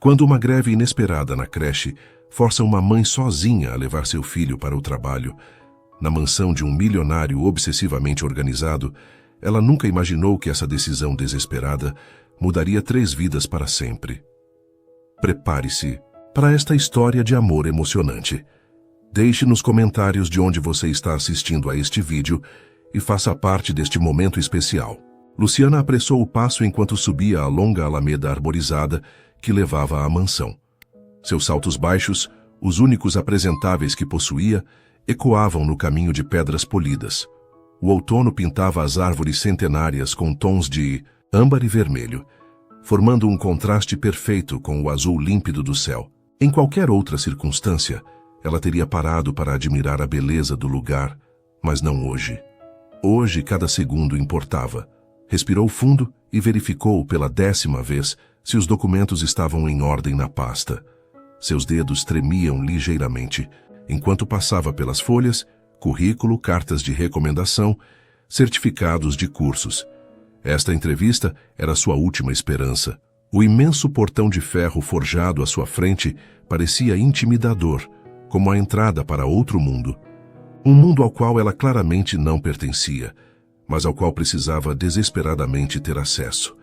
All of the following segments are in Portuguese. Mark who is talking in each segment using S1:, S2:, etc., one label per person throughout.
S1: Quando uma greve inesperada na creche força uma mãe sozinha a levar seu filho para o trabalho, na mansão de um milionário obsessivamente organizado, ela nunca imaginou que essa decisão desesperada mudaria 3 vidas para sempre. Prepare-se para esta história de amor emocionante. Deixe nos comentários de onde você está assistindo a este vídeo e faça parte deste momento especial. Luciana apressou o passo enquanto subia a longa alameda arborizada que levava à mansão. Seus saltos baixos, os únicos apresentáveis que possuía, ecoavam no caminho de pedras polidas. O outono pintava as árvores centenárias com tons de âmbar e vermelho, formando um contraste perfeito com o azul límpido do céu. Em qualquer outra circunstância, ela teria parado para admirar a beleza do lugar, mas não hoje. Hoje, cada segundo importava. Respirou fundo e verificou pela 10ª vez se os documentos estavam em ordem na pasta. Seus dedos tremiam ligeiramente, enquanto passava pelas folhas, currículo, cartas de recomendação, certificados de cursos. Esta entrevista era sua última esperança. O imenso portão de ferro forjado à sua frente parecia intimidador, como a entrada para outro mundo. Um mundo ao qual ela claramente não pertencia, mas ao qual precisava desesperadamente ter acesso.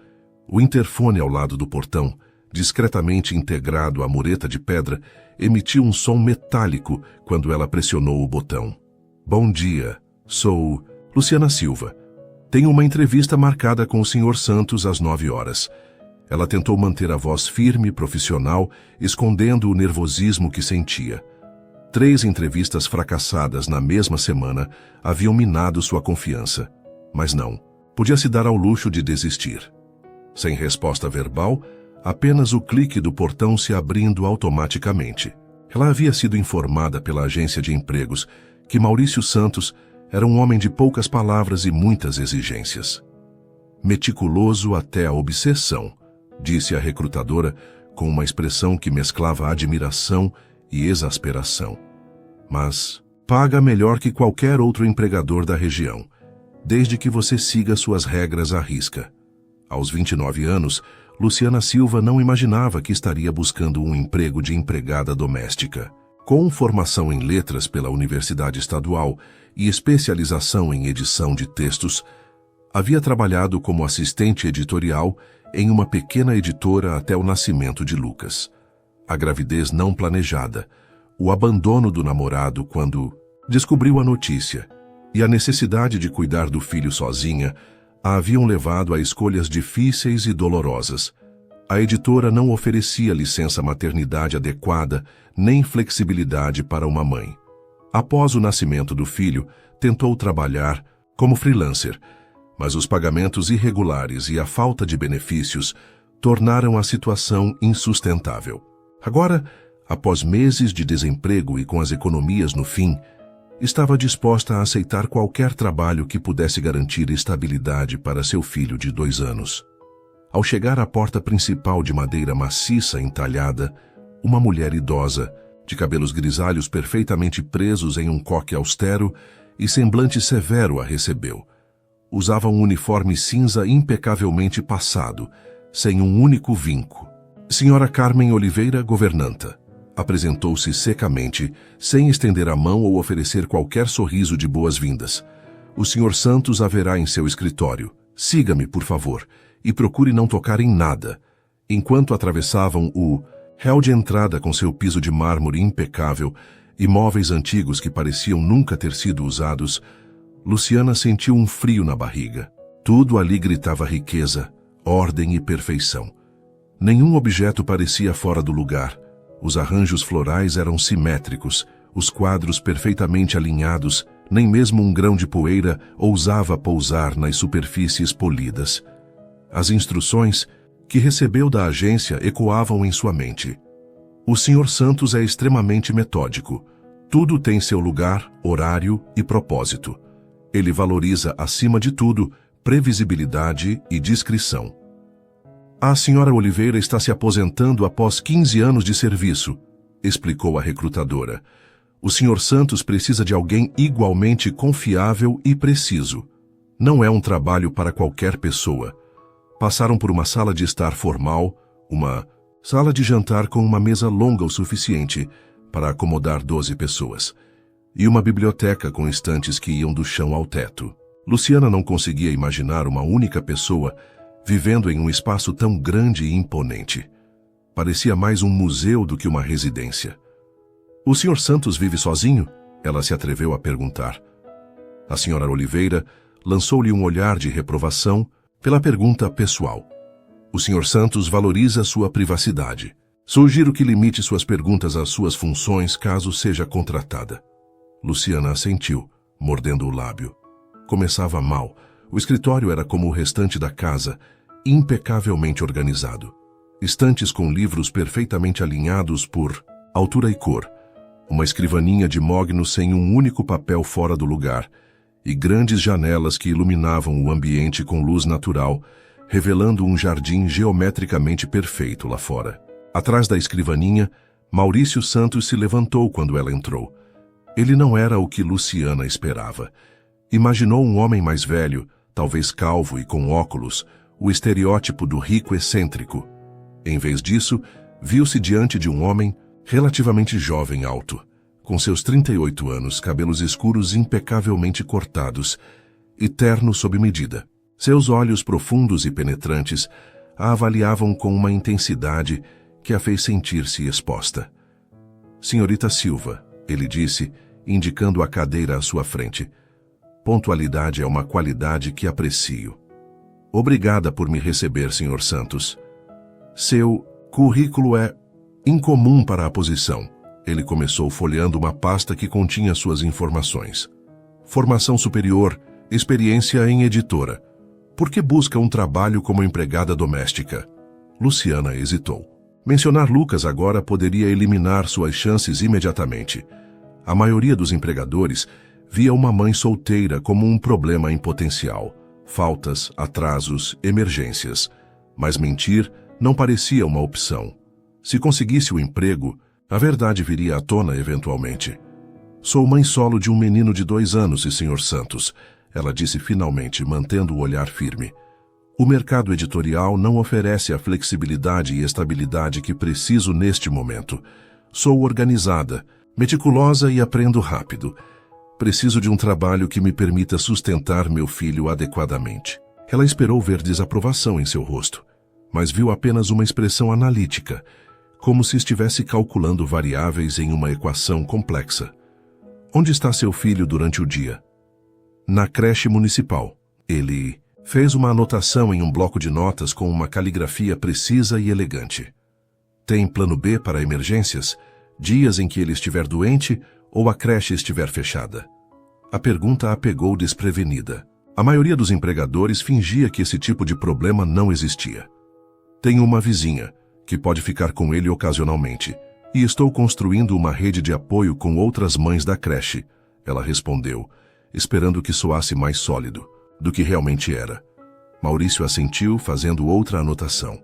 S1: O interfone ao lado do portão, discretamente integrado à mureta de pedra, emitiu um som metálico quando ela pressionou o botão. Bom dia, sou Luciana Silva. Tenho uma entrevista marcada com o Sr. Santos às 9 horas. Ela tentou manter a voz firme e profissional, escondendo o nervosismo que sentia. 3 entrevistas fracassadas na mesma semana haviam minado sua confiança. Mas não, podia se dar ao luxo de desistir. Sem resposta verbal, apenas o clique do portão se abrindo automaticamente. Ela havia sido informada pela agência de empregos que Maurício Santos era um homem de poucas palavras e muitas exigências. Meticuloso até a obsessão, disse a recrutadora com uma expressão que mesclava admiração e exasperação. Mas paga melhor que qualquer outro empregador da região, desde que você siga suas regras à risca. Aos 29 anos, Luciana Silva não imaginava que estaria buscando um emprego de empregada doméstica. Com formação em letras pela Universidade Estadual e especialização em edição de textos, havia trabalhado como assistente editorial em uma pequena editora até o nascimento de Lucas. A gravidez não planejada, o abandono do namorado quando descobriu a notícia e a necessidade de cuidar do filho sozinha a haviam levado a escolhas difíceis e dolorosas. A editora não oferecia licença maternidade adequada nem flexibilidade para uma mãe. Após o nascimento do filho, tentou trabalhar como freelancer, mas os pagamentos irregulares e a falta de benefícios tornaram a situação insustentável. Agora, após meses de desemprego e com as economias no fim, estava disposta a aceitar qualquer trabalho que pudesse garantir estabilidade para seu filho de 2 anos. Ao chegar à porta principal de madeira maciça entalhada, uma mulher idosa, de cabelos grisalhos perfeitamente presos em um coque austero e semblante severo a recebeu. Usava um uniforme cinza impecavelmente passado, sem um único vinco. Senhora Carmen Oliveira, governanta. Apresentou-se secamente, sem estender a mão ou oferecer qualquer sorriso de boas-vindas. O Sr. Santos haverá em seu escritório. Siga-me, por favor, e procure não tocar em nada. Enquanto atravessavam o hall de entrada com seu piso de mármore impecável e móveis antigos que pareciam nunca ter sido usados, Luciana sentiu um frio na barriga. Tudo ali gritava riqueza, ordem e perfeição. Nenhum objeto parecia fora do lugar. Os arranjos florais eram simétricos, os quadros perfeitamente alinhados, nem mesmo um grão de poeira ousava pousar nas superfícies polidas. As instruções que recebeu da agência ecoavam em sua mente. O Sr. Santos é extremamente metódico. Tudo tem seu lugar, horário e propósito. Ele valoriza, acima de tudo, previsibilidade e discrição. A senhora Oliveira está se aposentando após 15 anos de serviço, explicou a recrutadora. O Sr. Santos precisa de alguém igualmente confiável e preciso. Não é um trabalho para qualquer pessoa. Passaram por uma sala de estar formal, uma Sala de jantar com uma mesa longa o suficiente para acomodar 12 pessoas. E uma biblioteca com estantes que iam do chão ao teto. Luciana não conseguia imaginar uma única pessoa vivendo em um espaço tão grande e imponente. Parecia mais um museu do que uma residência. O Sr. Santos vive sozinho? Ela se atreveu a perguntar. A Sra. Oliveira lançou-lhe um olhar de reprovação pela pergunta pessoal. O Sr. Santos valoriza sua privacidade. Sugiro que limite suas perguntas às suas funções caso seja contratada. Luciana assentiu, mordendo o lábio. Começava mal. O escritório era como o restante da casa, impecavelmente organizado. Estantes com livros perfeitamente alinhados por altura e cor. Uma escrivaninha de mogno sem um único papel fora do lugar. E grandes janelas que iluminavam o ambiente com luz natural, revelando um jardim geometricamente perfeito lá fora. Atrás da escrivaninha, Maurício Santos se levantou quando ela entrou. Ele não era o que Luciana esperava. Imaginou um homem mais velho, talvez calvo e com óculos, o estereótipo do rico excêntrico. Em vez disso, viu-se diante de um homem relativamente jovem alto, com seus 38 anos, cabelos escuros impecavelmente cortados e terno sob medida. Seus olhos profundos e penetrantes a avaliavam com uma intensidade que a fez sentir-se exposta. Senhorita Silva, ele disse, indicando a cadeira à sua frente. Pontualidade é uma qualidade que aprecio. Obrigada por me receber, Sr. Santos. Seu currículo é incomum para a posição. Ele começou folheando uma pasta que continha suas informações. Formação superior, experiência em editora. Por que busca um trabalho como empregada doméstica? Luciana hesitou. Mencionar Lucas agora poderia eliminar suas chances imediatamente. A maioria dos empregadores via uma mãe solteira como um problema em potencial. Faltas, atrasos, emergências. Mas mentir não parecia uma opção. Se conseguisse o emprego, a verdade viria à tona eventualmente. Sou mãe solo de um menino de 2 anos, Sr. Santos, ela disse finalmente, mantendo o olhar firme. O mercado editorial não oferece a flexibilidade e estabilidade que preciso neste momento. Sou organizada, meticulosa e aprendo rápido. Preciso de um trabalho que me permita sustentar meu filho adequadamente. Ela esperou ver desaprovação em seu rosto, mas viu apenas uma expressão analítica, como se estivesse calculando variáveis em uma equação complexa. Onde está seu filho durante o dia? Na creche municipal. Ele fez uma anotação em um bloco de notas com uma caligrafia precisa e elegante. Tem plano B para emergências? Dias em que ele estiver doente ou a creche estiver fechada? A pergunta a pegou desprevenida. A maioria dos empregadores fingia que esse tipo de problema não existia. Tenho uma vizinha, que pode ficar com ele ocasionalmente, e estou construindo uma rede de apoio com outras mães da creche, ela respondeu, esperando que soasse mais sólido do que realmente era. Maurício assentiu, fazendo outra anotação.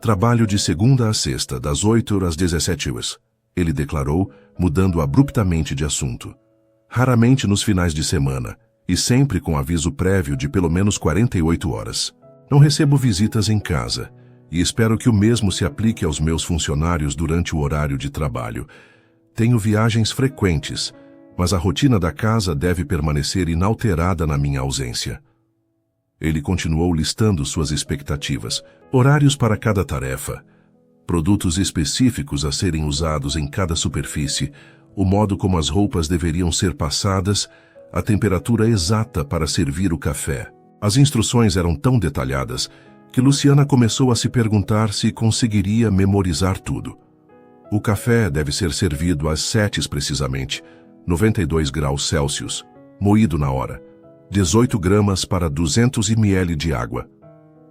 S1: Trabalho de segunda a sexta, das 8 às 17 horas, ele declarou, mudando abruptamente de assunto. Raramente nos finais de semana, e sempre com aviso prévio de pelo menos 48 horas. Não recebo visitas em casa, e espero que o mesmo se aplique aos meus funcionários durante o horário de trabalho. Tenho viagens frequentes, mas a rotina da casa deve permanecer inalterada na minha ausência. Ele continuou listando suas expectativas, horários para cada tarefa, produtos específicos a serem usados em cada superfície, o modo como as roupas deveriam ser passadas, a temperatura exata para servir o café. As instruções eram tão detalhadas que Luciana começou a se perguntar se conseguiria memorizar tudo. O café deve ser servido às 7 precisamente, 92 graus Celsius, moído na hora, 18 gramas para 200 ml de água.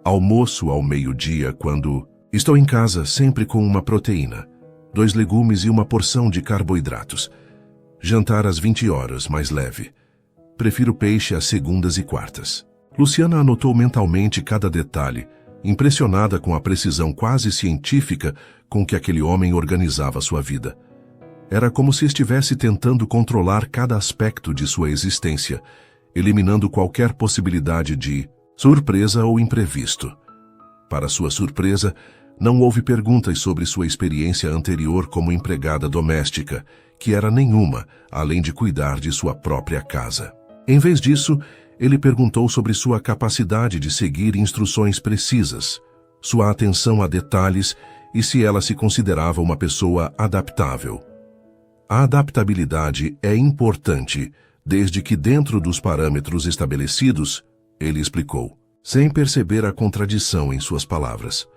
S1: Almoço ao meio-dia quando estou em casa sempre com uma proteína, 2 legumes e uma porção de carboidratos. Jantar às 20 horas, mais leve. Prefiro peixe às segundas e quartas. Luciana anotou mentalmente cada detalhe, impressionada com a precisão quase científica com que aquele homem organizava sua vida. Era como se estivesse tentando controlar cada aspecto de sua existência, eliminando qualquer possibilidade de surpresa ou imprevisto. Para sua surpresa, Não houve perguntas sobre sua experiência anterior como empregada doméstica, que era nenhuma, além de cuidar de sua própria casa. Em vez disso, ele perguntou sobre sua capacidade de seguir instruções precisas, sua atenção a detalhes e se ela se considerava uma pessoa adaptável. A adaptabilidade é importante, desde que dentro dos parâmetros estabelecidos, ele explicou, sem perceber a contradição em suas palavras.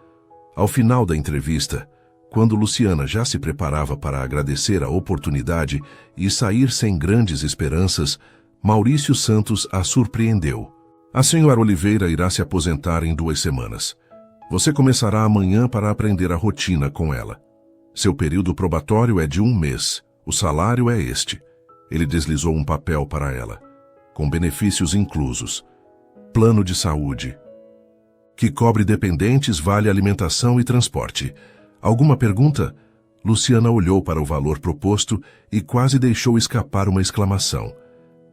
S1: Ao final da entrevista, quando Luciana já se preparava para agradecer a oportunidade e sair sem grandes esperanças, Maurício Santos a surpreendeu. A senhora Oliveira irá se aposentar em 2 semanas. Você começará amanhã para aprender a rotina com ela. Seu período probatório é de 1 mês. O salário é este. Ele deslizou um papel para ela, com benefícios inclusos. Plano de saúde, que cobre dependentes, vale alimentação e transporte. Alguma pergunta? Luciana olhou para o valor proposto e quase deixou escapar uma exclamação.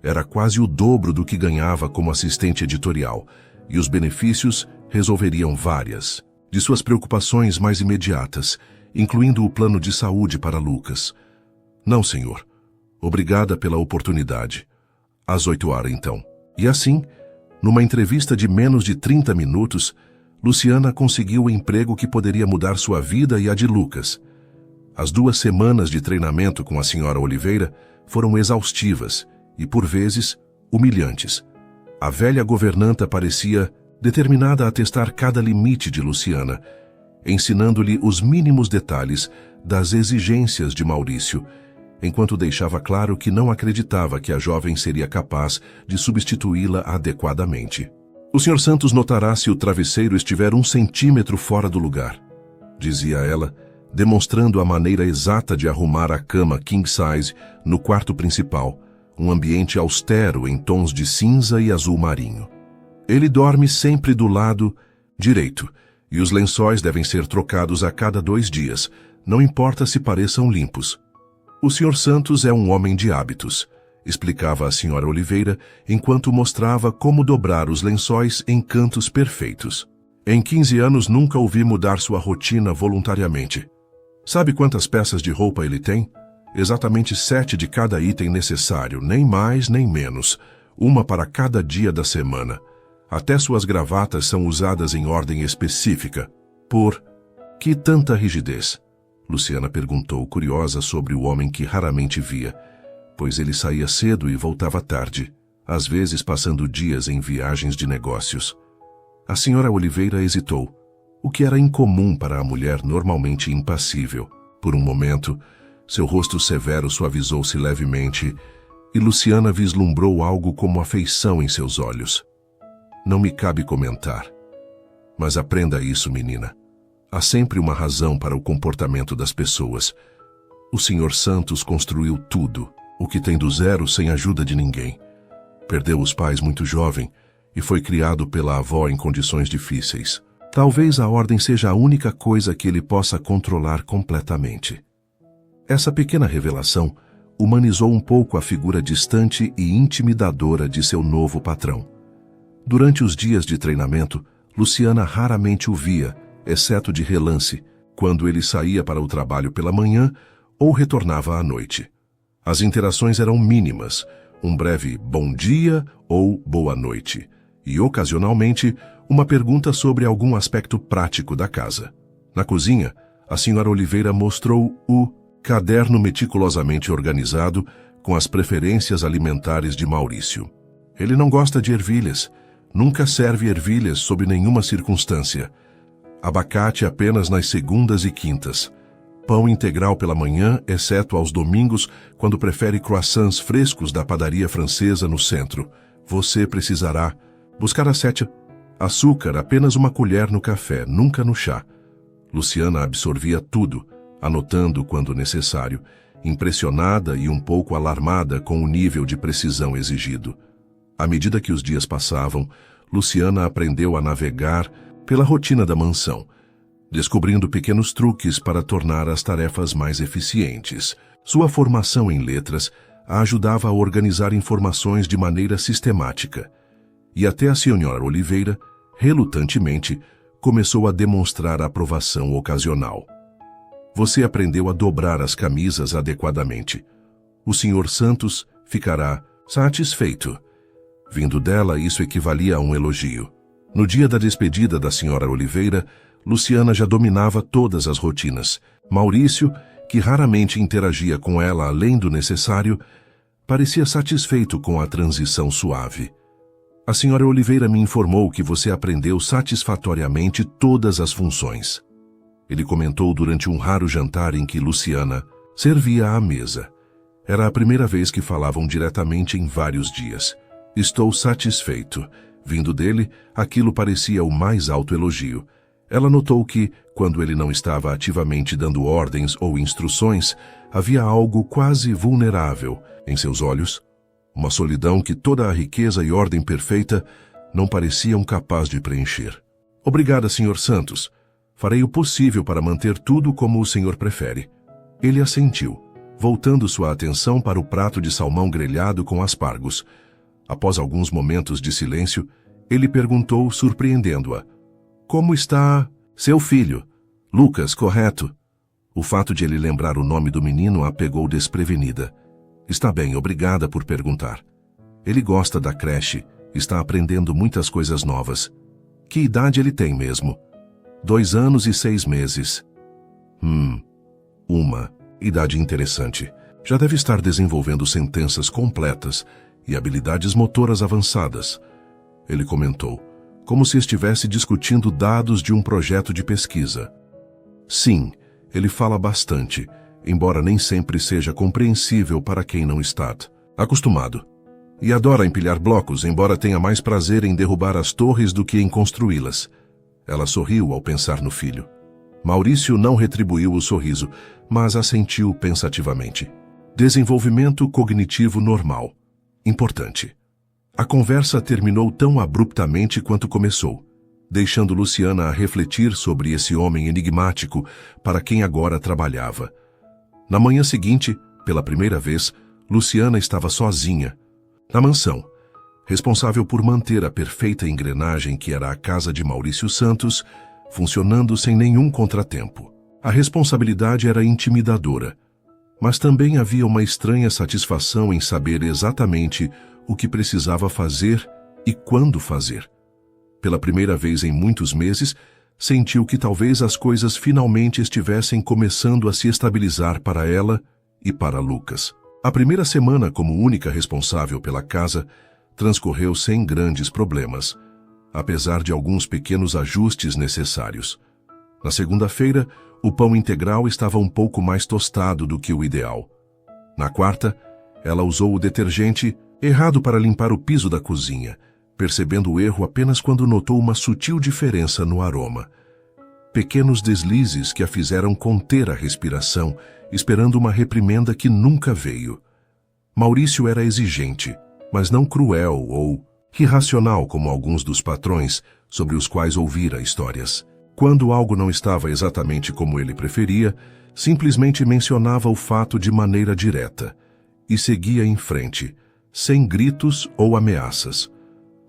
S1: Era quase o dobro do que ganhava como assistente editorial, e os benefícios resolveriam várias de suas preocupações mais imediatas, incluindo o plano de saúde para Lucas. Não, senhor. Obrigada pela oportunidade. Às 8h, então. E assim, numa entrevista de menos de 30 minutos, Luciana conseguiu o emprego que poderia mudar sua vida e a de Lucas. As 2 semanas de treinamento com a senhora Oliveira foram exaustivas e, por vezes, humilhantes. A velha governanta parecia determinada a testar cada limite de Luciana, ensinando-lhe os mínimos detalhes das exigências de Maurício, enquanto deixava claro que não acreditava que a jovem seria capaz de substituí-la adequadamente. O Sr. Santos notará se o travesseiro estiver 1 centímetro fora do lugar, dizia ela, demonstrando a maneira exata de arrumar a cama king size no quarto principal, um ambiente austero em tons de cinza e azul marinho. Ele dorme sempre do lado direito, e os lençóis devem ser trocados a cada 2 dias, não importa se pareçam limpos. O Sr. Santos é um homem de hábitos, explicava a Sra. Oliveira, enquanto mostrava como dobrar os lençóis em cantos perfeitos. Em 15 anos nunca o vi mudar sua rotina voluntariamente. Sabe quantas peças de roupa ele tem? Exatamente 7 de cada item necessário, nem mais nem menos, uma para cada dia da semana. Até suas gravatas são usadas em ordem específica. Por que tanta rigidez? Luciana perguntou, curiosa sobre o homem que raramente via, pois ele saía cedo e voltava tarde, às vezes passando dias em viagens de negócios. A senhora Oliveira hesitou, o que era incomum para a mulher normalmente impassível. Por um momento, seu rosto severo suavizou-se levemente e Luciana vislumbrou algo como afeição em seus olhos. Não me cabe comentar. Mas aprenda isso, menina. Há sempre uma razão para o comportamento das pessoas. O Sr. Santos construiu tudo, o que tem do zero sem ajuda de ninguém. Perdeu os pais muito jovem e foi criado pela avó em condições difíceis. Talvez a ordem seja a única coisa que ele possa controlar completamente. Essa pequena revelação humanizou um pouco a figura distante e intimidadora de seu novo patrão. Durante os dias de treinamento, Luciana raramente o via, exceto de relance, quando ele saía para o trabalho pela manhã ou retornava à noite. As interações eram mínimas, um breve bom dia ou boa noite, e ocasionalmente uma pergunta sobre algum aspecto prático da casa. Na cozinha, a senhora Oliveira mostrou o caderno meticulosamente organizado com as preferências alimentares de Maurício. Ele não gosta de ervilhas, nunca serve ervilhas sob nenhuma circunstância. Abacate apenas nas segundas e quintas. Pão integral pela manhã, exceto aos domingos, quando prefere croissants frescos da padaria francesa no centro. Você precisará buscar a 7. Açúcar, apenas uma colher no café, nunca no chá. Luciana absorvia tudo, anotando quando necessário, impressionada e um pouco alarmada com o nível de precisão exigido. À medida que os dias passavam, Luciana aprendeu a navegar pela rotina da mansão, descobrindo pequenos truques para tornar as tarefas mais eficientes. Sua formação em letras a ajudava a organizar informações de maneira sistemática, e até a senhora Oliveira, relutantemente, começou a demonstrar aprovação ocasional. Você aprendeu a dobrar as camisas adequadamente. O Sr. Santos ficará satisfeito. Vindo dela, isso equivalia a um elogio. No dia da despedida da Sra. Oliveira, Luciana já dominava todas as rotinas. Maurício, que raramente interagia com ela além do necessário, parecia satisfeito com a transição suave. A Sra. Oliveira me informou que você aprendeu satisfatoriamente todas as funções. Ele comentou durante um raro jantar em que Luciana servia à mesa. Era a primeira vez que falavam diretamente em vários dias. Estou satisfeito. Vindo dele, aquilo parecia o mais alto elogio. Ela notou que, quando ele não estava ativamente dando ordens ou instruções, havia algo quase vulnerável em seus olhos, uma solidão que toda a riqueza e ordem perfeita não pareciam capaz de preencher. Obrigada, Sr. Santos. Farei o possível para manter tudo como o senhor prefere. Ele assentiu, voltando sua atenção para o prato de salmão grelhado com aspargos. Após alguns momentos de silêncio, ele perguntou, surpreendendo-a. Como está seu filho? Lucas, correto? O fato de ele lembrar o nome do menino a pegou desprevenida. Está bem, obrigada por perguntar. Ele gosta da creche, está aprendendo muitas coisas novas. Que idade ele tem mesmo? 2 anos e 6 meses. Uma idade interessante. Já deve estar desenvolvendo sentenças completas e habilidades motoras avançadas. Ele comentou, como se estivesse discutindo dados de um projeto de pesquisa. Sim, ele fala bastante, embora nem sempre seja compreensível para quem não está acostumado. E adora empilhar blocos, embora tenha mais prazer em derrubar as torres do que em construí-las. Ela sorriu ao pensar no filho. Maurício não retribuiu o sorriso, mas assentiu pensativamente. Desenvolvimento cognitivo normal. Importante. A conversa terminou tão abruptamente quanto começou, deixando Luciana a refletir sobre esse homem enigmático para quem agora trabalhava. Na manhã seguinte, pela primeira vez, Luciana estava sozinha, na mansão, responsável por manter a perfeita engrenagem que era a casa de Maurício Santos, funcionando sem nenhum contratempo. A responsabilidade era intimidadora, mas também havia uma estranha satisfação em saber exatamente o que precisava fazer e quando fazer. Pela primeira vez em muitos meses, sentiu que talvez as coisas finalmente estivessem começando a se estabilizar para ela e para Lucas. A primeira semana como única responsável pela casa transcorreu sem grandes problemas, apesar de alguns pequenos ajustes necessários. Na segunda-feira, o pão integral estava um pouco mais tostado do que o ideal. Na quarta, ela usou o detergente errado para limpar o piso da cozinha, percebendo o erro apenas quando notou uma sutil diferença no aroma. Pequenos deslizes que a fizeram conter a respiração, esperando uma reprimenda que nunca veio. Maurício era exigente, mas não cruel ou irracional como alguns dos patrões sobre os quais ouvira histórias. Quando algo não estava exatamente como ele preferia, simplesmente mencionava o fato de maneira direta e seguia em frente, sem gritos ou ameaças.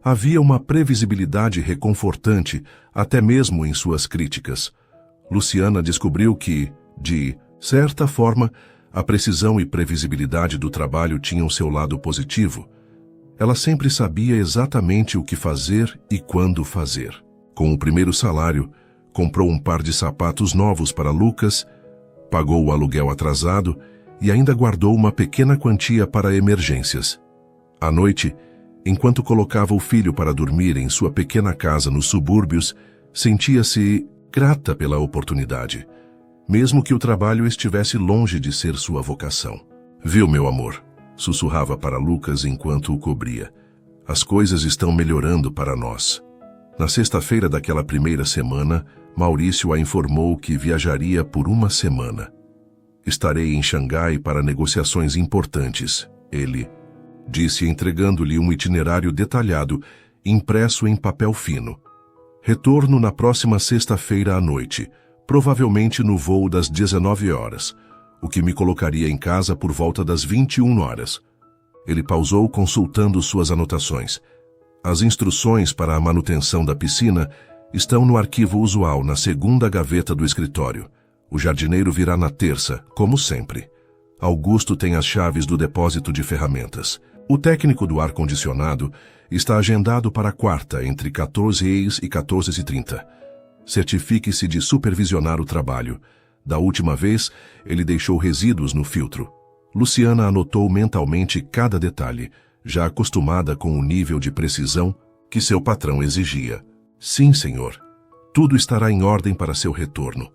S1: Havia uma previsibilidade reconfortante, até mesmo em suas críticas. Luciana descobriu que, de certa forma, a precisão e previsibilidade do trabalho tinham seu lado positivo. Ela sempre sabia exatamente o que fazer e quando fazer. Com o primeiro salário, comprou um par de sapatos novos para Lucas, pagou o aluguel atrasado e ainda guardou uma pequena quantia para emergências. À noite, enquanto colocava o filho para dormir em sua pequena casa nos subúrbios, sentia-se grata pela oportunidade, mesmo que o trabalho estivesse longe de ser sua vocação. Viu, meu amor? Sussurrava para Lucas enquanto o cobria. As coisas estão melhorando para nós. Na sexta-feira daquela primeira semana, Maurício a informou que viajaria por 1 semana. Estarei em Xangai para negociações importantes, ele disse, entregando-lhe um itinerário detalhado, impresso em papel fino. Retorno na próxima sexta-feira à noite, provavelmente no voo das 19 horas, o que me colocaria em casa por volta das 21 horas. Ele pausou consultando suas anotações. As instruções para a manutenção da piscina Estão no arquivo usual, na segunda gaveta do escritório. O jardineiro virá na terça, como sempre. Augusto tem as chaves do depósito de ferramentas. O técnico do ar-condicionado está agendado para quarta, entre 14h e 14h30. Certifique-se de supervisionar o trabalho. Da última vez, ele deixou resíduos no filtro. Luciana anotou mentalmente cada detalhe, já acostumada com o nível de precisão que seu patrão exigia. Sim, senhor. Tudo estará em ordem para seu retorno.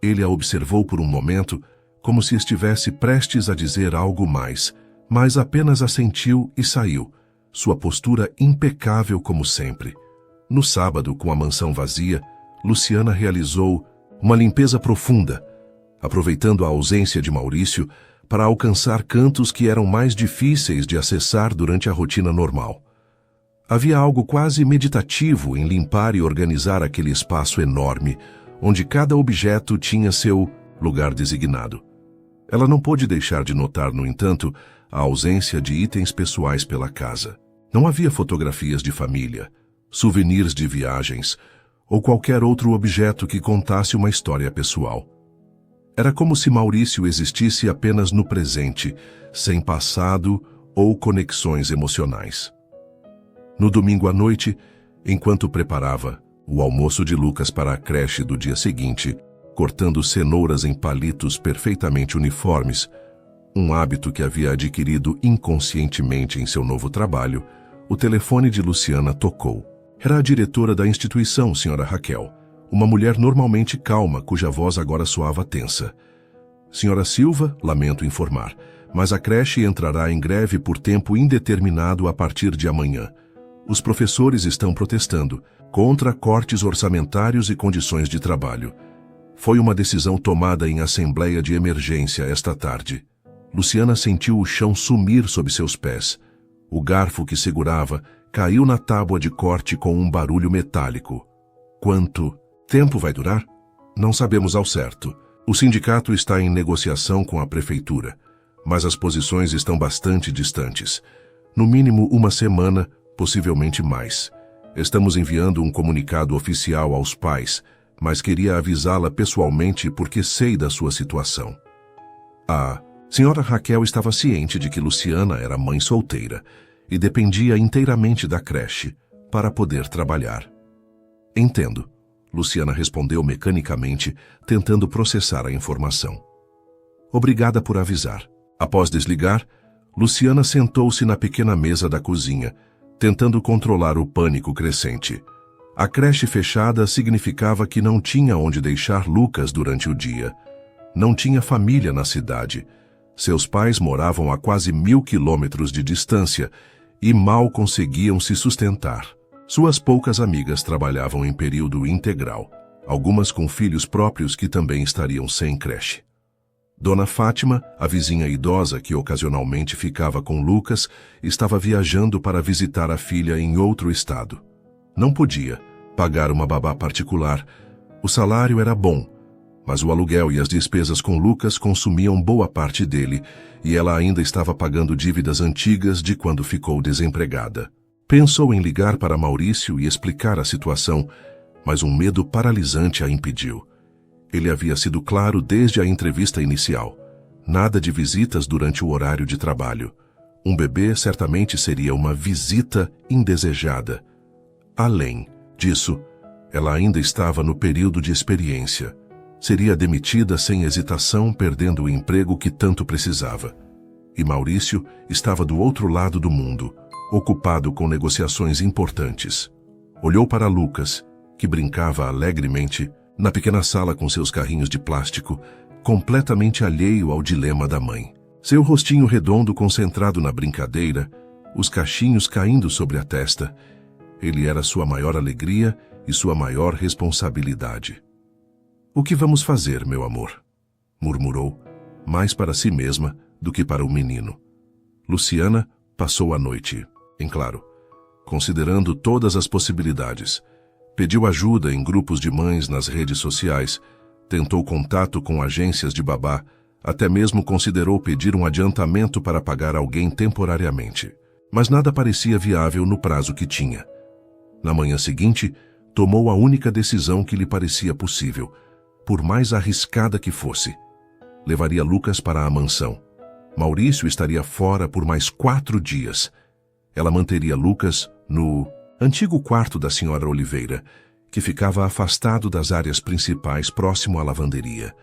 S1: Ele a observou por um momento, como se estivesse prestes a dizer algo mais, mas apenas assentiu e saiu, sua postura impecável como sempre. No sábado, com a mansão vazia, Luciana realizou uma limpeza profunda, aproveitando a ausência de Maurício para alcançar cantos que eram mais difíceis de acessar durante a rotina normal. Havia algo quase meditativo em limpar e organizar aquele espaço enorme, onde cada objeto tinha seu lugar designado. Ela não pôde deixar de notar, no entanto, a ausência de itens pessoais pela casa. Não havia fotografias de família, souvenirs de viagens ou qualquer outro objeto que contasse uma história pessoal. Era como se Maurício existisse apenas no presente, sem passado ou conexões emocionais. No domingo à noite, enquanto preparava o almoço de Lucas para a creche do dia seguinte, cortando cenouras em palitos perfeitamente uniformes, um hábito que havia adquirido inconscientemente em seu novo trabalho, o telefone de Luciana tocou. Era a diretora da instituição, Sra. Raquel, uma mulher normalmente calma, cuja voz agora soava tensa. Sra. Silva, lamento informar, mas a creche entrará em greve por tempo indeterminado a partir de amanhã. Os professores estão protestando contra cortes orçamentários e condições de trabalho. Foi uma decisão tomada em assembleia de emergência esta tarde. Luciana sentiu o chão sumir sob seus pés. O garfo que segurava caiu na tábua de corte com um barulho metálico. Quanto tempo vai durar? Não sabemos ao certo. O sindicato está em negociação com a prefeitura, mas as posições estão bastante distantes. No mínimo uma semana, possivelmente mais. Estamos enviando um comunicado oficial aos pais, mas queria avisá-la pessoalmente porque sei da sua situação. A Sra. Raquel estava ciente de que Luciana era mãe solteira e dependia inteiramente da creche para poder trabalhar. Entendo, Luciana respondeu mecanicamente, tentando processar a informação. Obrigada por avisar. Após desligar, Luciana sentou-se na pequena mesa da cozinha, tentando controlar o pânico crescente. A creche fechada significava que não tinha onde deixar Lucas durante o dia. Não tinha família na cidade. Seus pais moravam a quase 1000 quilômetros de distância e mal conseguiam se sustentar. Suas poucas amigas trabalhavam em período integral, algumas com filhos próprios que também estariam sem creche. Dona Fátima, a vizinha idosa que ocasionalmente ficava com Lucas, estava viajando para visitar a filha em outro estado. Não podia pagar uma babá particular. O salário era bom, mas o aluguel e as despesas com Lucas consumiam boa parte dele, e ela ainda estava pagando dívidas antigas de quando ficou desempregada. Pensou em ligar para Maurício e explicar a situação, mas um medo paralisante a impediu. Ele havia sido claro desde a entrevista inicial. Nada de visitas durante o horário de trabalho. Um bebê certamente seria uma visita indesejada. Além disso, ela ainda estava no período de experiência. Seria demitida sem hesitação, perdendo o emprego que tanto precisava. E Maurício estava do outro lado do mundo, ocupado com negociações importantes. Olhou para Lucas, que brincava alegremente na pequena sala com seus carrinhos de plástico, completamente alheio ao dilema da mãe. Seu rostinho redondo concentrado na brincadeira, os cachinhos caindo sobre a testa. Ele era sua maior alegria e sua maior responsabilidade. "O que vamos fazer, meu amor?" murmurou, mais para si mesma do que para o menino. Luciana passou a noite, em claro, considerando todas as possibilidades. Pediu ajuda em grupos de mães nas redes sociais, tentou contato com agências de babá, até mesmo considerou pedir um adiantamento para pagar alguém temporariamente. Mas nada parecia viável no prazo que tinha. Na manhã seguinte, Tomou a única decisão que lhe parecia possível, por mais arriscada que fosse. Levaria Lucas para a mansão. Maurício estaria fora por mais 4 dias. Ela manteria Lucas no antigo quarto da senhora Oliveira, que ficava afastado das áreas principais próximo à lavanderia,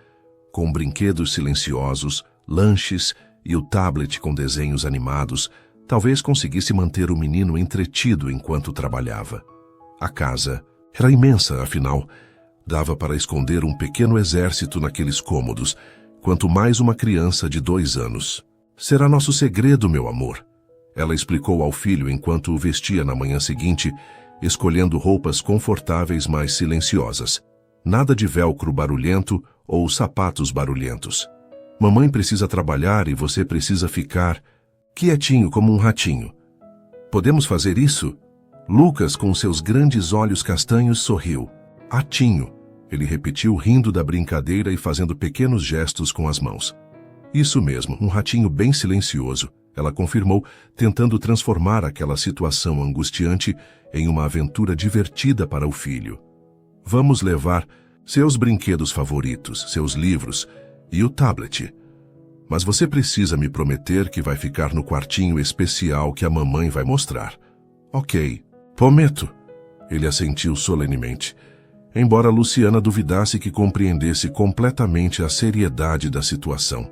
S1: com brinquedos silenciosos, lanches e o tablet com desenhos animados. Talvez conseguisse manter o menino entretido enquanto trabalhava. A casa era imensa, afinal. Dava para esconder um pequeno exército naqueles cômodos, quanto mais uma criança de 2 anos. Será nosso segredo, meu amor, ela explicou ao filho enquanto o vestia na manhã seguinte, escolhendo roupas confortáveis mas silenciosas. Nada de velcro barulhento ou sapatos barulhentos. Mamãe precisa trabalhar e você precisa ficar quietinho como um ratinho. Podemos fazer isso? Lucas, com seus grandes olhos castanhos, sorriu. Ratinho, ele repetiu, rindo da brincadeira e fazendo pequenos gestos com as mãos. Isso mesmo, um ratinho bem silencioso, ela confirmou, tentando transformar aquela situação angustiante em uma aventura divertida para o filho. Vamos levar seus brinquedos favoritos, seus livros e o tablet. Mas você precisa me prometer que vai ficar no quartinho especial que a mamãe vai mostrar. Ok, prometo. Ele assentiu solenemente, embora Luciana duvidasse que compreendesse completamente a seriedade da situação.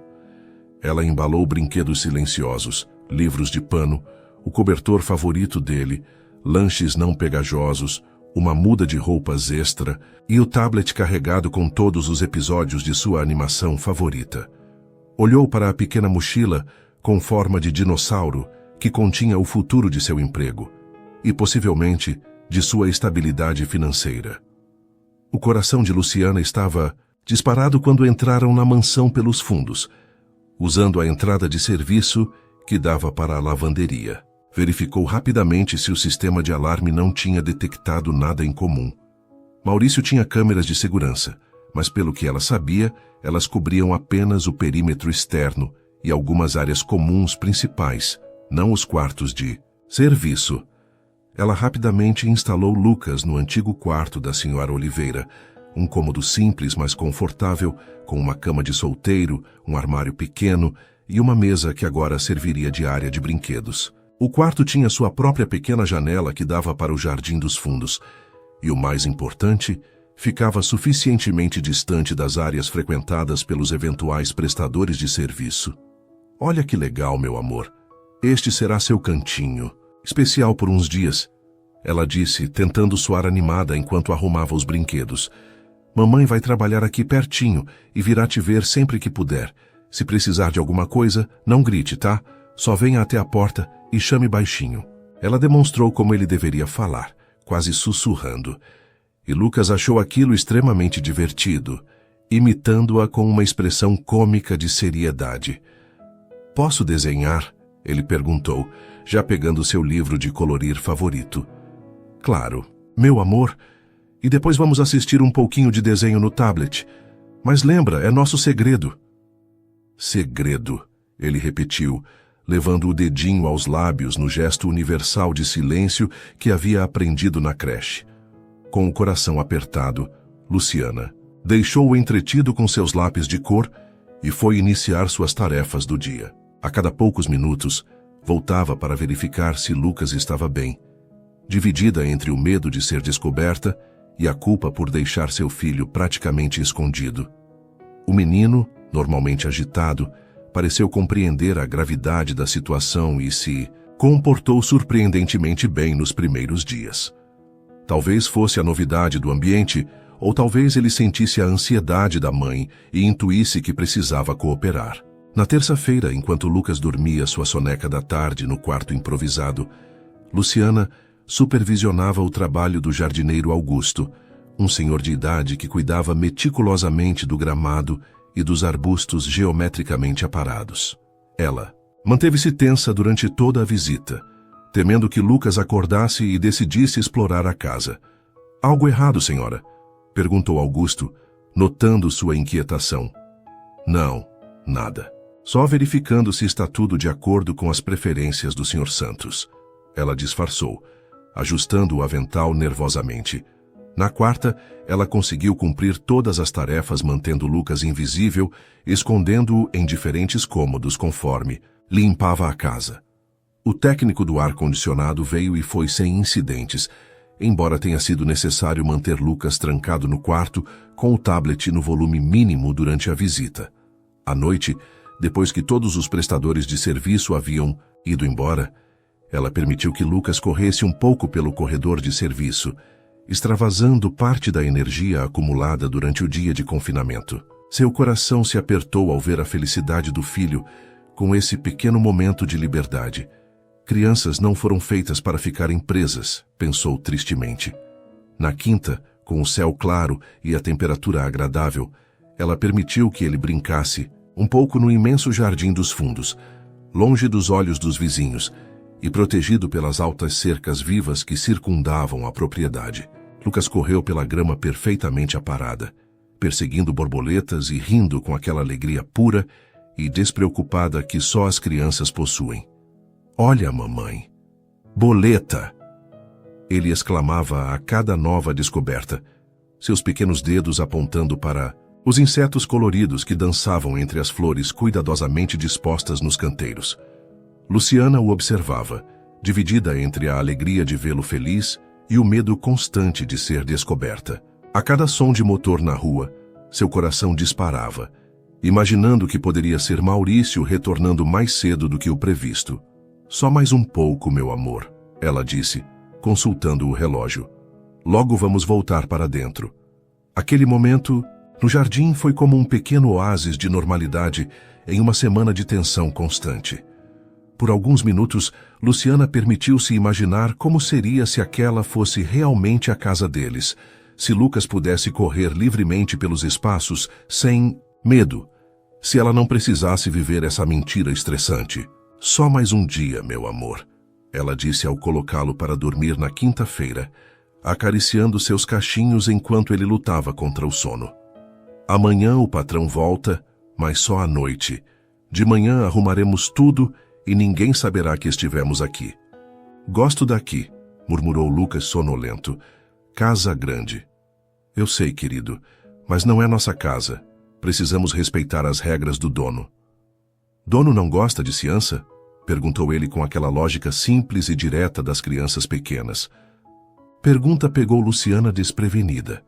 S1: Ela embalou brinquedos silenciosos, livros de pano, o cobertor favorito dele, lanches não pegajosos, uma muda de roupas extra e o tablet carregado com todos os episódios de sua animação favorita. Olhou para a pequena mochila com forma de dinossauro que continha o futuro de seu emprego e, possivelmente, de sua estabilidade financeira. O coração de Luciana estava disparado quando entraram na mansão pelos fundos, usando a entrada de serviço que dava para a lavanderia. Verificou rapidamente se o sistema de alarme não tinha detectado nada em comum. Maurício tinha câmeras de segurança, mas pelo que ela sabia, elas cobriam apenas o perímetro externo e algumas áreas comuns principais, não os quartos de serviço. Ela rapidamente instalou Lucas no antigo quarto da senhora Oliveira, um cômodo simples, mas confortável, com uma cama de solteiro, um armário pequeno e uma mesa que agora serviria de área de brinquedos. O quarto tinha sua própria pequena janela que dava para o jardim dos fundos, e o mais importante, ficava suficientemente distante das áreas frequentadas pelos eventuais prestadores de serviço. Olha que legal, meu amor. Este será seu cantinho, especial por uns dias, ela disse, tentando soar animada enquanto arrumava os brinquedos. Mamãe vai trabalhar aqui pertinho e virá te ver sempre que puder. Se precisar de alguma coisa, não grite, tá? Só venha até a porta e chame baixinho. Ela demonstrou como ele deveria falar, quase sussurrando. E Lucas achou aquilo extremamente divertido, imitando-a com uma expressão cômica de seriedade. Posso desenhar? Ele perguntou, já pegando seu livro de colorir favorito. Claro, meu amor. E depois vamos assistir um pouquinho de desenho no tablet. Mas lembra, é nosso segredo. Segredo, ele repetiu, levando o dedinho aos lábios no gesto universal de silêncio que havia aprendido na creche. Com o coração apertado, Luciana deixou-o entretido com seus lápis de cor e foi iniciar suas tarefas do dia. A cada poucos minutos, voltava para verificar se Lucas estava bem, dividida entre o medo de ser descoberta e a culpa por deixar seu filho praticamente escondido. O menino, normalmente agitado, pareceu compreender a gravidade da situação e se comportou surpreendentemente bem nos primeiros dias. Talvez fosse a novidade do ambiente, ou talvez ele sentisse a ansiedade da mãe e intuísse que precisava cooperar. Na terça-feira, enquanto Lucas dormia sua soneca da tarde no quarto improvisado, Luciana supervisionava o trabalho do jardineiro Augusto, um senhor de idade que cuidava meticulosamente do gramado e dos arbustos geometricamente aparados. Ela manteve-se tensa durante toda a visita, temendo que Lucas acordasse e decidisse explorar a casa. Algo errado, senhora? Perguntou Augusto, notando sua inquietação. Não, nada. Só verificando se está tudo de acordo com as preferências do Sr. Santos. Ela disfarçou, ajustando o avental nervosamente. Na quarta, ela conseguiu cumprir todas as tarefas mantendo Lucas invisível, escondendo-o em diferentes cômodos conforme limpava a casa. O técnico do ar-condicionado veio e foi sem incidentes, embora tenha sido necessário manter Lucas trancado no quarto com o tablet no volume mínimo durante a visita. À noite, depois que todos os prestadores de serviço haviam ido embora, ela permitiu que Lucas corresse um pouco pelo corredor de serviço, extravasando parte da energia acumulada durante o dia de confinamento. Seu coração se apertou ao ver a felicidade do filho com esse pequeno momento de liberdade. Crianças não foram feitas para ficarem presas, pensou tristemente. Na quinta, com o céu claro e a temperatura agradável, ela permitiu que ele brincasse um pouco no imenso jardim dos fundos, longe dos olhos dos vizinhos e protegido pelas altas cercas vivas que circundavam a propriedade. Lucas correu pela grama perfeitamente aparada, perseguindo borboletas e rindo com aquela alegria pura e despreocupada que só as crianças possuem. "Olha, mamãe! Boleta!" Ele exclamava a cada nova descoberta, seus pequenos dedos apontando para os insetos coloridos que dançavam entre as flores cuidadosamente dispostas nos canteiros. Luciana o observava, dividida entre a alegria de vê-lo feliz e o medo constante de ser descoberta. A cada som de motor na rua, seu coração disparava, imaginando que poderia ser Maurício retornando mais cedo do que o previsto. "Só mais um pouco, meu amor", ela disse, consultando o relógio. "Logo vamos voltar para dentro." Aquele momento, no jardim, foi como um pequeno oásis de normalidade em uma semana de tensão constante. Por alguns minutos, Luciana permitiu-se imaginar como seria se aquela fosse realmente a casa deles, se Lucas pudesse correr livremente pelos espaços sem medo, se ela não precisasse viver essa mentira estressante. "Só mais um dia, meu amor", ela disse ao colocá-lo para dormir na quinta-feira, acariciando seus cachinhos enquanto ele lutava contra o sono. "Amanhã o patrão volta, mas só à noite. De manhã arrumaremos tudo e ninguém saberá que estivemos aqui." "Gosto daqui", murmurou Lucas sonolento. "Casa grande." "Eu sei, querido, mas não é nossa casa. Precisamos respeitar as regras do dono." "Dono não gosta de ciança?" perguntou ele com aquela lógica simples e direta das crianças pequenas. Pergunta pegou Luciana desprevenida.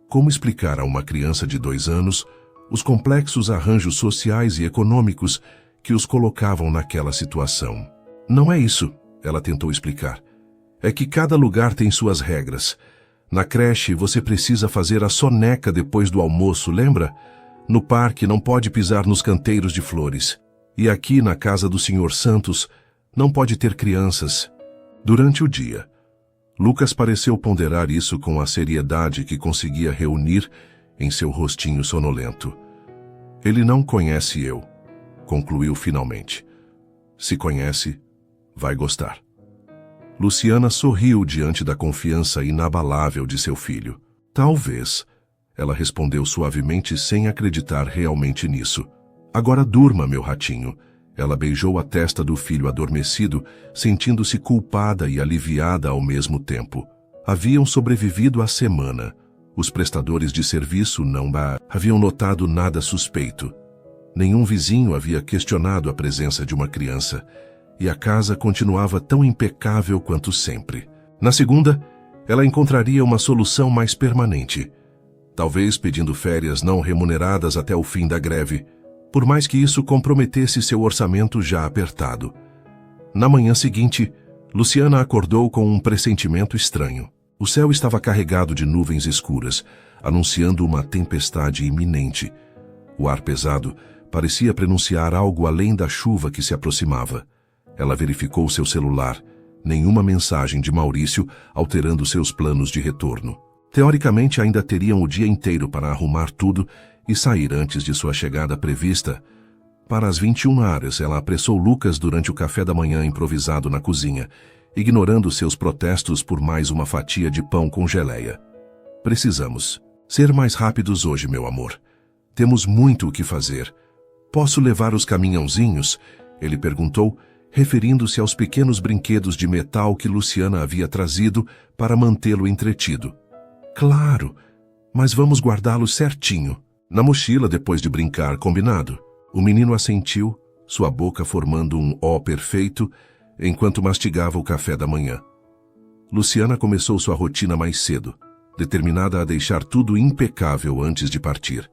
S1: Como explicar a uma criança de 2 anos os complexos arranjos sociais e econômicos que os colocavam naquela situação? "Não é isso", ela tentou explicar. "É que cada lugar tem suas regras. Na creche você precisa fazer a soneca depois do almoço, lembra? No parque não pode pisar nos canteiros de flores. E aqui na casa do Sr. Santos não pode ter crianças." Durante o dia, Lucas pareceu ponderar isso com a seriedade que conseguia reunir em seu rostinho sonolento. "Ele não conhece eu", concluiu finalmente. "Se conhece, vai gostar." Luciana sorriu diante da confiança inabalável de seu filho. "Talvez", ela respondeu suavemente sem acreditar realmente nisso. "Agora durma, meu ratinho." Ela beijou a testa do filho adormecido, sentindo-se culpada e aliviada ao mesmo tempo. Haviam sobrevivido à semana. Os prestadores de serviço não haviam notado nada suspeito. Nenhum vizinho havia questionado a presença de uma criança, e a casa continuava tão impecável quanto sempre. Na segunda, ela encontraria uma solução mais permanente, talvez pedindo férias não remuneradas até o fim da greve, por mais que isso comprometesse seu orçamento já apertado. Na manhã seguinte, Luciana acordou com um pressentimento estranho. O céu estava carregado de nuvens escuras, anunciando uma tempestade iminente. O ar pesado parecia prenunciar algo além da chuva que se aproximava. Ela verificou seu celular. Nenhuma mensagem de Maurício alterando seus planos de retorno. Teoricamente, ainda teriam o dia inteiro para arrumar tudo e sair antes de sua chegada prevista. Para as 21h, ela apressou Lucas durante o café da manhã improvisado na cozinha, ignorando seus protestos por mais uma fatia de pão com geleia. "Precisamos ser mais rápidos hoje, meu amor. Temos muito o que fazer. Posso levar os caminhãozinhos?" ele perguntou, referindo-se aos pequenos brinquedos de metal que Luciana havia trazido para mantê-lo entretido. Claro, mas vamos guardá-los certinho. Na mochila depois de brincar, combinado? O menino assentiu, sua boca formando um O perfeito, enquanto mastigava o café da manhã. Luciana começou sua rotina mais cedo, determinada a deixar tudo impecável antes de partir.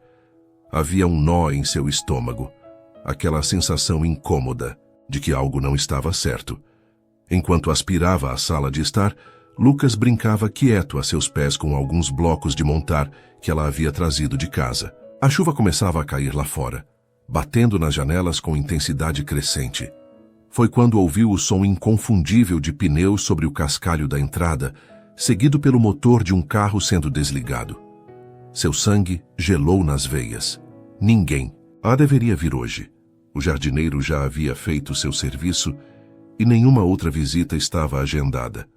S1: Havia um nó em seu estômago, aquela sensação incômoda de que algo não estava certo. Enquanto aspirava a sala de estar, Lucas brincava quieto a seus pés com alguns blocos de montar que ela havia trazido de casa. A chuva começava a cair lá fora, batendo nas janelas com intensidade crescente. Foi quando ouviu o som inconfundível de pneus sobre o cascalho da entrada, seguido pelo motor de um carro sendo desligado. Seu sangue gelou nas veias. Ninguém deveria vir hoje. O jardineiro já havia feito seu serviço e nenhuma outra visita estava agendada.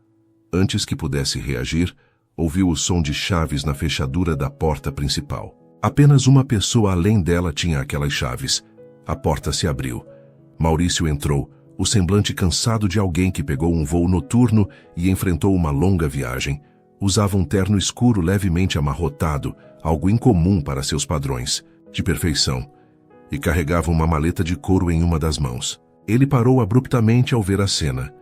S1: Antes que pudesse reagir, ouviu o som de chaves na fechadura da porta principal. Apenas uma pessoa além dela tinha aquelas chaves. A porta se abriu. Maurício entrou, o semblante cansado de alguém que pegou um voo noturno e enfrentou uma longa viagem. Usava um terno escuro levemente amarrotado, algo incomum para seus padrões, de perfeição, e carregava uma maleta de couro em uma das mãos. Ele parou abruptamente ao ver a cena.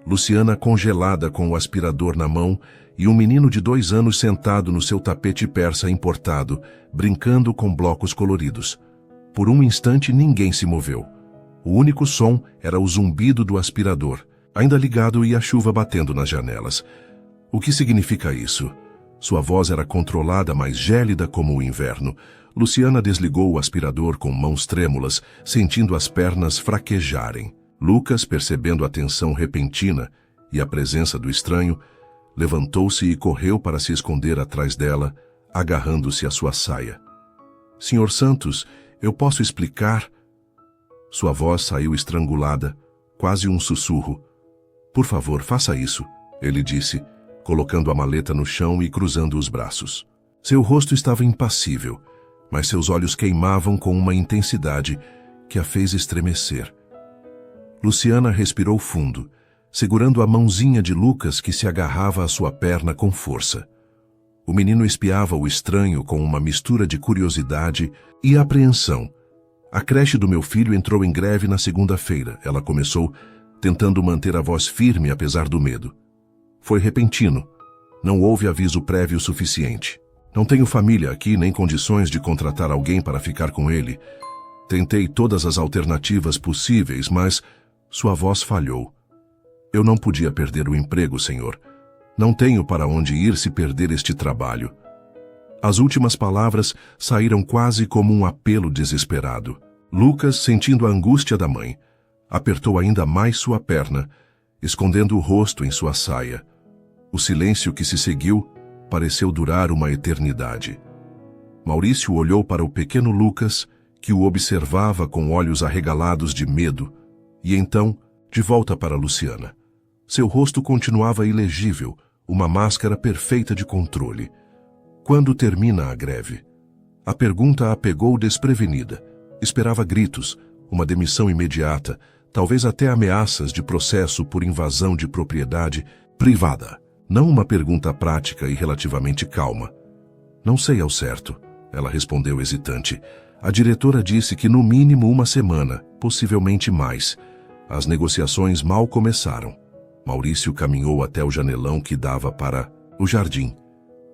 S1: Luciana congelada com o aspirador na mão e um menino de 2 anos sentado no seu tapete persa importado, brincando com blocos coloridos. Por um instante ninguém se moveu. O único som era o zumbido do aspirador, ainda ligado, e a chuva batendo nas janelas. O que significa isso? Sua voz era controlada, mas gélida como o inverno. Luciana desligou o aspirador com mãos trêmulas, sentindo as pernas fraquejarem. Lucas, percebendo a tensão repentina e a presença do estranho, levantou-se e correu para se esconder atrás dela, agarrando-se à sua saia. "Senhor Santos, eu posso explicar?" Sua voz saiu estrangulada, quase um sussurro. "Por favor, faça isso", ele disse, colocando a maleta no chão e cruzando os braços. Seu rosto estava impassível, mas seus olhos queimavam com uma intensidade que a fez estremecer. Luciana respirou fundo, segurando a mãozinha de Lucas que se agarrava à sua perna com força. O menino espiava o estranho com uma mistura de curiosidade e apreensão. "A creche do meu filho entrou em greve na segunda-feira", ela começou, tentando manter a voz firme apesar do medo. "Foi repentino. Não houve aviso prévio suficiente. Não tenho família aqui nem condições de contratar alguém para ficar com ele. Tentei todas as alternativas possíveis, mas..." Sua voz falhou. "Eu não podia perder o emprego, senhor. Não tenho para onde ir se perder este trabalho." As últimas palavras saíram quase como um apelo desesperado. Lucas, sentindo a angústia da mãe, apertou ainda mais sua perna, escondendo o rosto em sua saia. O silêncio que se seguiu pareceu durar uma eternidade. Maurício olhou para o pequeno Lucas, que o observava com olhos arregalados de medo, e então, de volta para Luciana. Seu rosto continuava ilegível, uma máscara perfeita de controle. "Quando termina a greve?" A pergunta a pegou desprevenida. Esperava gritos, uma demissão imediata, talvez até ameaças de processo por invasão de propriedade privada. Não uma pergunta prática e relativamente calma. "Não sei ao certo", ela respondeu hesitante. "A diretora disse que no mínimo 1 semana, possivelmente mais. As negociações mal começaram." Maurício caminhou até o janelão que dava para o jardim,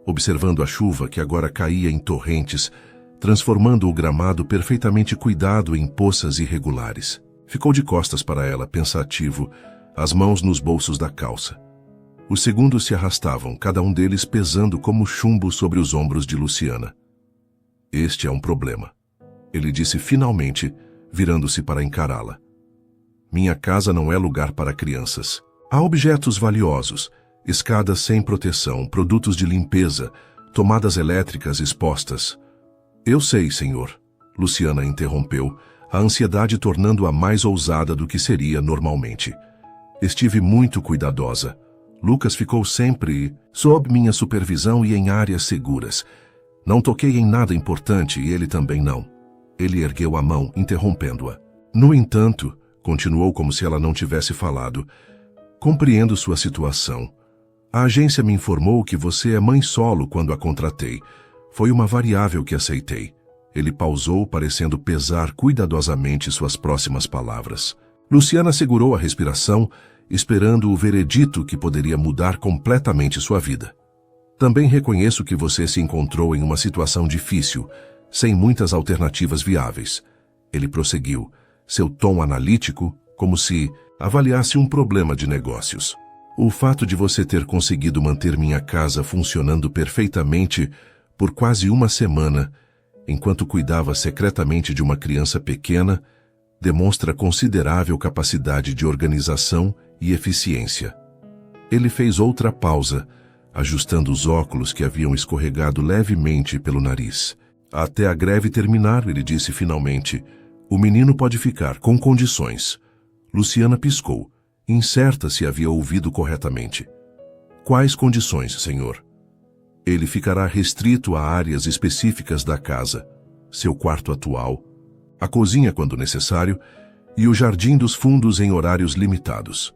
S1: observando a chuva que agora caía em torrentes, transformando o gramado perfeitamente cuidado em poças irregulares. Ficou de costas para ela, pensativo, as mãos nos bolsos da calça. Os segundos se arrastavam, cada um deles pesando como chumbo sobre os ombros de Luciana. "Este é um problema", ele disse finalmente, virando-se para encará-la. "Minha casa não é lugar para crianças. Há objetos valiosos, escadas sem proteção, produtos de limpeza, tomadas elétricas expostas." "Eu sei, senhor", Luciana interrompeu, a ansiedade tornando-a mais ousada do que seria normalmente. "Estive muito cuidadosa. Lucas ficou sempre sob minha supervisão e em áreas seguras. Não toquei em nada importante e ele também não." Ele ergueu a mão, interrompendo-a. "No entanto", continuou como se ela não tivesse falado, "compreendo sua situação. A agência me informou que você é mãe solo quando a contratei. Foi uma variável que aceitei. Ele pausou, parecendo pesar cuidadosamente suas próximas palavras. Luciana segurou a respiração, esperando o veredito que poderia mudar completamente sua vida. Também reconheço que você se encontrou em uma situação difícil, sem muitas alternativas viáveis. Ele prosseguiu, seu tom analítico, como se avaliasse um problema de negócios. O fato de você ter conseguido manter minha casa funcionando perfeitamente por quase uma semana, enquanto cuidava secretamente de uma criança pequena, demonstra considerável capacidade de organização e eficiência. Ele fez outra pausa, ajustando os óculos que haviam escorregado levemente pelo nariz. Até a greve terminar, ele disse finalmente, o menino pode ficar, com condições. Luciana piscou, incerta se havia ouvido corretamente. Quais condições, senhor? Ele ficará restrito a áreas específicas da casa, seu quarto atual, a cozinha quando necessário e o jardim dos fundos em horários limitados.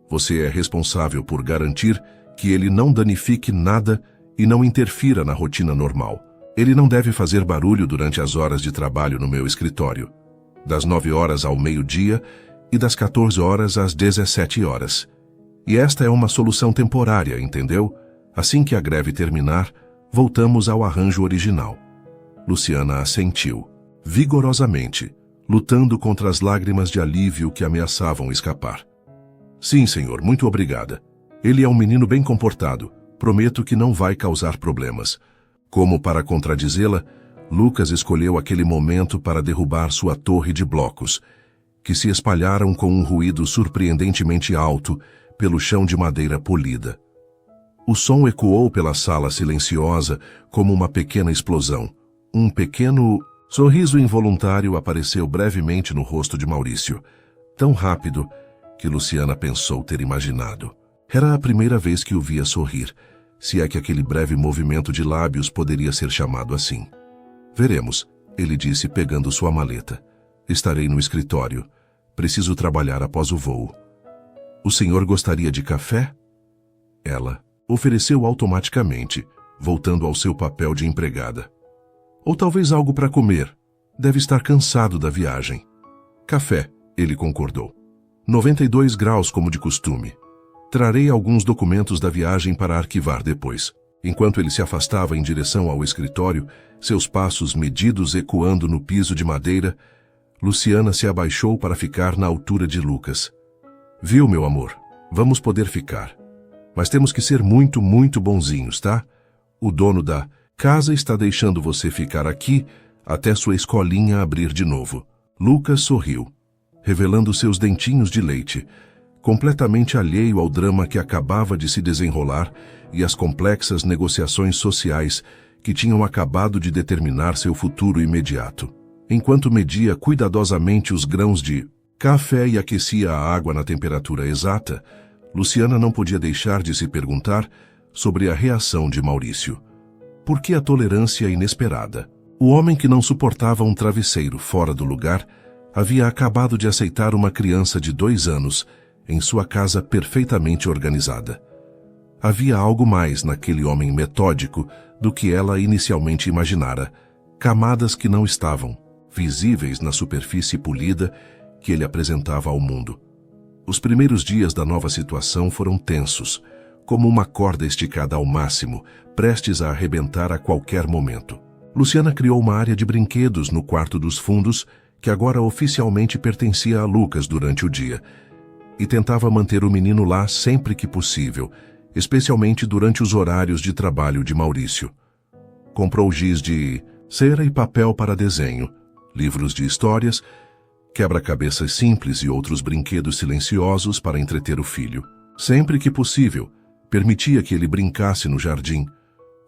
S1: Você é responsável por garantir que ele não danifique nada e não interfira na rotina normal. Ele não deve fazer barulho durante as horas de trabalho no meu escritório, das 9 horas ao meio-dia e das 14 horas às 17 horas. E esta é uma solução temporária, entendeu? Assim que a greve terminar, voltamos ao arranjo original. Luciana assentiu, vigorosamente, lutando contra as lágrimas de alívio que ameaçavam escapar. Sim, senhor, muito obrigada. Ele é um menino bem comportado. Prometo que não vai causar problemas. Como para contradizê-la, Lucas escolheu aquele momento para derrubar sua torre de blocos, que se espalharam com um ruído surpreendentemente alto pelo chão de madeira polida. O som ecoou pela sala silenciosa como uma pequena explosão. Um pequeno sorriso involuntário apareceu brevemente no rosto de Maurício, tão rápido que Luciana pensou ter imaginado. Era a primeira vez que o via sorrir, se é que aquele breve movimento de lábios poderia ser chamado assim. Veremos, ele disse pegando sua maleta. Estarei no escritório. Preciso trabalhar após o voo. O senhor gostaria de café? Ela ofereceu automaticamente, voltando ao seu papel de empregada. Ou talvez algo para comer. Deve estar cansado da viagem. Café, ele concordou. 92 graus como de costume. Trarei alguns documentos da viagem para arquivar depois. Enquanto ele se afastava em direção ao escritório, seus passos medidos ecoando no piso de madeira, Luciana se abaixou para ficar na altura de Lucas. Viu, meu amor? Vamos poder ficar. Mas temos que ser muito, muito bonzinhos, tá? O dono da casa está deixando você ficar aqui até sua escolinha abrir de novo. Lucas sorriu, revelando seus dentinhos de leite, completamente alheio ao drama que acabava de se desenrolar e às complexas negociações sociais que tinham acabado de determinar seu futuro imediato. Enquanto media cuidadosamente os grãos de café e aquecia a água na temperatura exata, Luciana não podia deixar de se perguntar sobre a reação de Maurício. Por que a tolerância inesperada? O homem que não suportava um travesseiro fora do lugar havia acabado de aceitar uma criança de 2 anos em sua casa perfeitamente organizada. Havia algo mais naquele homem metódico do que ela inicialmente imaginara, camadas que não estavam visíveis na superfície polida que ele apresentava ao mundo. Os primeiros dias da nova situação foram tensos, como uma corda esticada ao máximo, prestes a arrebentar a qualquer momento. Luciana criou uma área de brinquedos no quarto dos fundos, que agora oficialmente pertencia a Lucas durante o dia, e tentava manter o menino lá sempre que possível, especialmente durante os horários de trabalho de Maurício. Comprou giz de cera e papel para desenho, livros de histórias, quebra-cabeças simples e outros brinquedos silenciosos para entreter o filho. Sempre que possível, permitia que ele brincasse no jardim,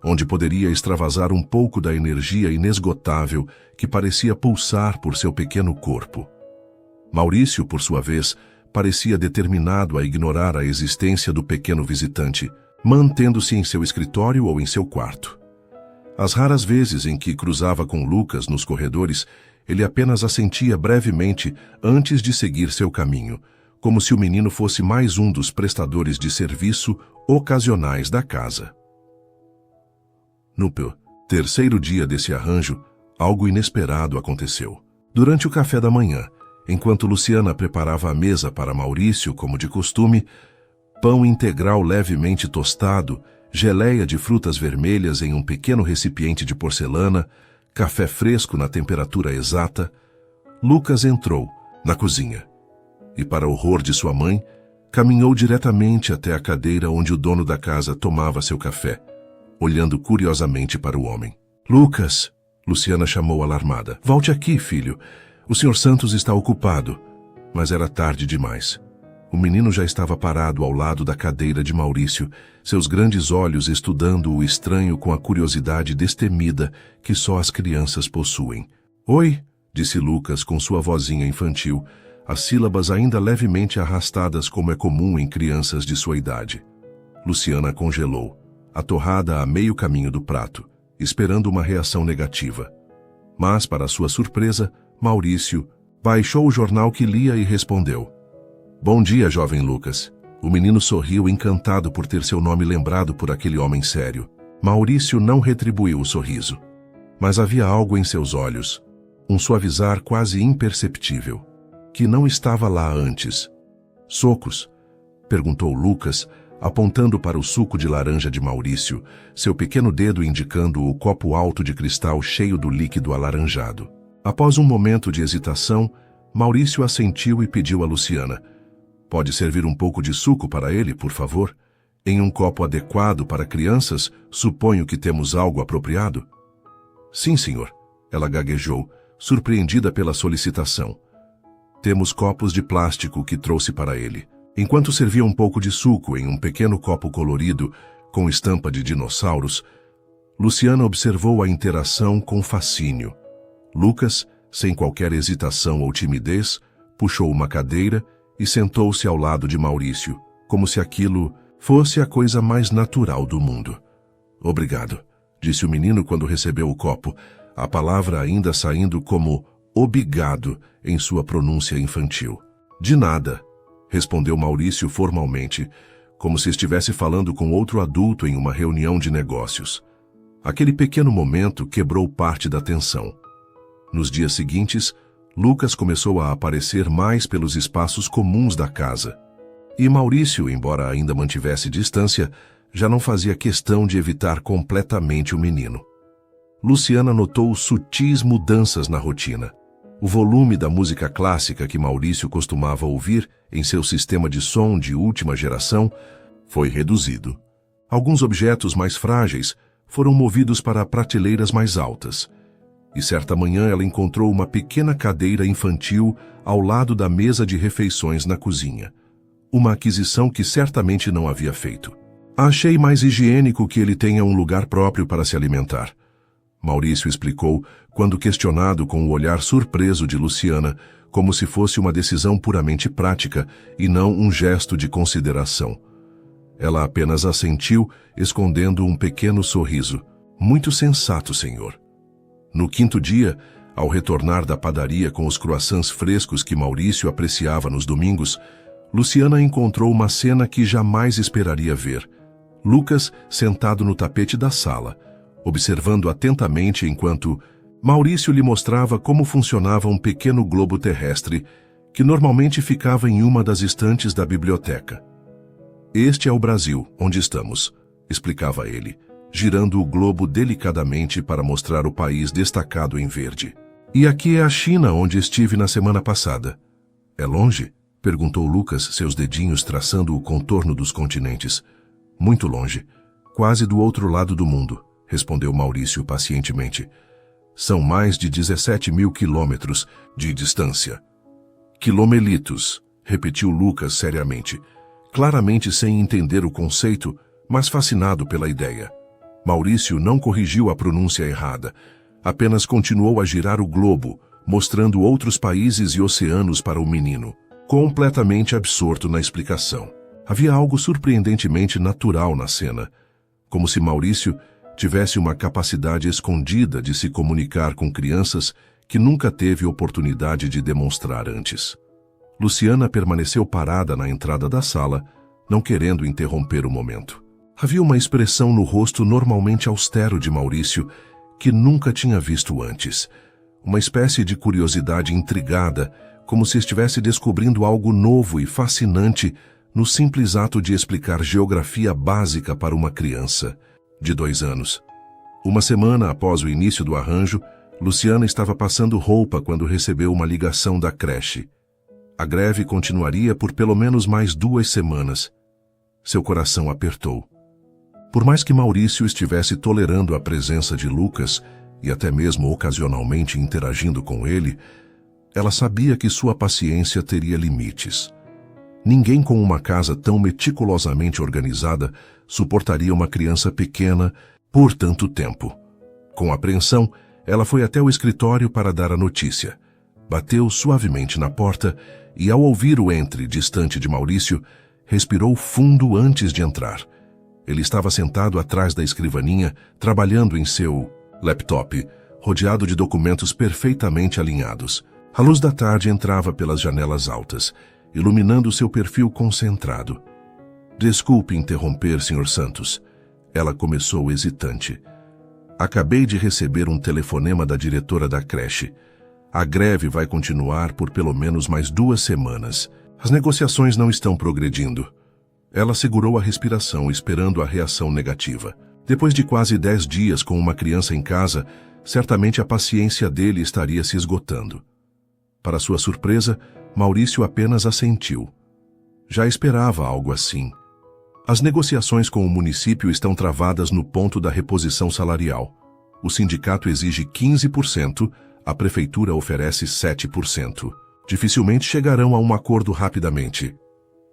S1: onde poderia extravasar um pouco da energia inesgotável que parecia pulsar por seu pequeno corpo. Maurício, por sua vez, parecia determinado a ignorar a existência do pequeno visitante, mantendo-se em seu escritório ou em seu quarto. As raras vezes em que cruzava com Lucas nos corredores, ele apenas assentia brevemente antes de seguir seu caminho, como se o menino fosse mais um dos prestadores de serviço ocasionais da casa. No terceiro dia desse arranjo, algo inesperado aconteceu. Durante o café da manhã, enquanto Luciana preparava a mesa para Maurício, como de costume, pão integral levemente tostado, geleia de frutas vermelhas em um pequeno recipiente de porcelana, café fresco na temperatura exata, Lucas entrou na cozinha e, para horror de sua mãe, caminhou diretamente até a cadeira onde o dono da casa tomava seu café, olhando curiosamente para o homem. "Lucas!" Luciana chamou alarmada. "Volte aqui, filho. O Sr. Santos está ocupado." Mas era tarde demais. O menino já estava parado ao lado da cadeira de Maurício, seus grandes olhos estudando o estranho com a curiosidade destemida que só as crianças possuem. "Oi!" disse Lucas com sua vozinha infantil, as sílabas ainda levemente arrastadas como é comum em crianças de sua idade. Luciana congelou, atorrada a meio caminho do prato, esperando uma reação negativa. Mas, para sua surpresa, Maurício baixou o jornal que lia e respondeu. "Bom dia, jovem Lucas." O menino sorriu encantado por ter seu nome lembrado por aquele homem sério. Maurício não retribuiu o sorriso. Mas havia algo em seus olhos, um suavizar quase imperceptível, que não estava lá antes. "Socos?" perguntou Lucas, apontando para o suco de laranja de Maurício, seu pequeno dedo indicando o copo alto de cristal cheio do líquido alaranjado. Após um momento de hesitação, Maurício assentiu e pediu a Luciana. "Pode servir um pouco de suco para ele, por favor? Em um copo adequado para crianças, suponho que temos algo apropriado?" "Sim, senhor," ela gaguejou, surpreendida pela solicitação. "Temos copos de plástico que trouxe para ele." Enquanto servia um pouco de suco em um pequeno copo colorido com estampa de dinossauros, Luciana observou a interação com fascínio. Lucas, sem qualquer hesitação ou timidez, puxou uma cadeira e sentou-se ao lado de Maurício, como se aquilo fosse a coisa mais natural do mundo. "Obrigado", disse o menino quando recebeu o copo, a palavra ainda saindo como "obrigado" em sua pronúncia infantil. "De nada", respondeu Maurício formalmente, como se estivesse falando com outro adulto em uma reunião de negócios. Aquele pequeno momento quebrou parte da tensão. Nos dias seguintes, Lucas começou a aparecer mais pelos espaços comuns da casa. E Maurício, embora ainda mantivesse distância, já não fazia questão de evitar completamente o menino. Luciana notou sutis mudanças na rotina. O volume da música clássica que Maurício costumava ouvir em seu sistema de som de última geração foi reduzido. Alguns objetos mais frágeis foram movidos para prateleiras mais altas. E certa manhã ela encontrou uma pequena cadeira infantil ao lado da mesa de refeições na cozinha. Uma aquisição que certamente não havia feito. "Achei mais higiênico que ele tenha um lugar próprio para se alimentar", Maurício explicou, quando questionado com o olhar surpreso de Luciana, como se fosse uma decisão puramente prática e não um gesto de consideração. Ela apenas assentiu, escondendo um pequeno sorriso. "Muito sensato, senhor." No quinto dia, ao retornar da padaria com os croissants frescos que Maurício apreciava nos domingos, Luciana encontrou uma cena que jamais esperaria ver. Lucas sentado no tapete da sala, observando atentamente enquanto Maurício lhe mostrava como funcionava um pequeno globo terrestre que normalmente ficava em uma das estantes da biblioteca. "Este é o Brasil, onde estamos", explicava ele, girando o globo delicadamente para mostrar o país destacado em verde. "E aqui é a China, onde estive na semana passada." "É longe?" perguntou Lucas, seus dedinhos traçando o contorno dos continentes. "Muito longe, quase do outro lado do mundo", respondeu Maurício pacientemente. "São mais de 17.000 quilômetros de distância." "Quilomelitos", repetiu Lucas seriamente, claramente sem entender o conceito, mas fascinado pela ideia. Maurício não corrigiu a pronúncia errada, apenas continuou a girar o globo, mostrando outros países e oceanos para o menino, completamente absorto na explicação. Havia algo surpreendentemente natural na cena, como se Maurício tivesse uma capacidade escondida de se comunicar com crianças que nunca teve oportunidade de demonstrar antes. Luciana permaneceu parada na entrada da sala, não querendo interromper o momento. Havia uma expressão no rosto normalmente austero de Maurício que nunca tinha visto antes. Uma espécie de curiosidade intrigada, como se estivesse descobrindo algo novo e fascinante no simples ato de explicar geografia básica para uma criança de 2 anos. Uma semana após o início do arranjo, Luciana estava passando roupa quando recebeu uma ligação da creche. A greve continuaria por pelo menos mais 2 semanas. Seu coração apertou. Por mais que Maurício estivesse tolerando a presença de Lucas e até mesmo ocasionalmente interagindo com ele, ela sabia que sua paciência teria limites. Ninguém com uma casa tão meticulosamente organizada suportaria uma criança pequena por tanto tempo. Com apreensão, ela foi até o escritório para dar a notícia. Bateu suavemente na porta e, ao ouvir o entre distante de Maurício, respirou fundo antes de entrar. Ele estava sentado atrás da escrivaninha, trabalhando em seu laptop, rodeado de documentos perfeitamente alinhados. A luz da tarde entrava pelas janelas altas, iluminando seu perfil concentrado. Desculpe interromper, Sr. Santos. Ela começou hesitante. Acabei de receber um telefonema da diretora da creche. A greve vai continuar por pelo menos mais 2 semanas. As negociações não estão progredindo. Ela segurou a respiração, esperando a reação negativa. Depois de quase 10 dias com uma criança em casa, certamente a paciência dele estaria se esgotando. Para sua surpresa, Maurício apenas assentiu. Já esperava algo assim. As negociações com o município estão travadas no ponto da reposição salarial. O sindicato exige 15%, a prefeitura oferece 7%. Dificilmente chegarão a um acordo rapidamente.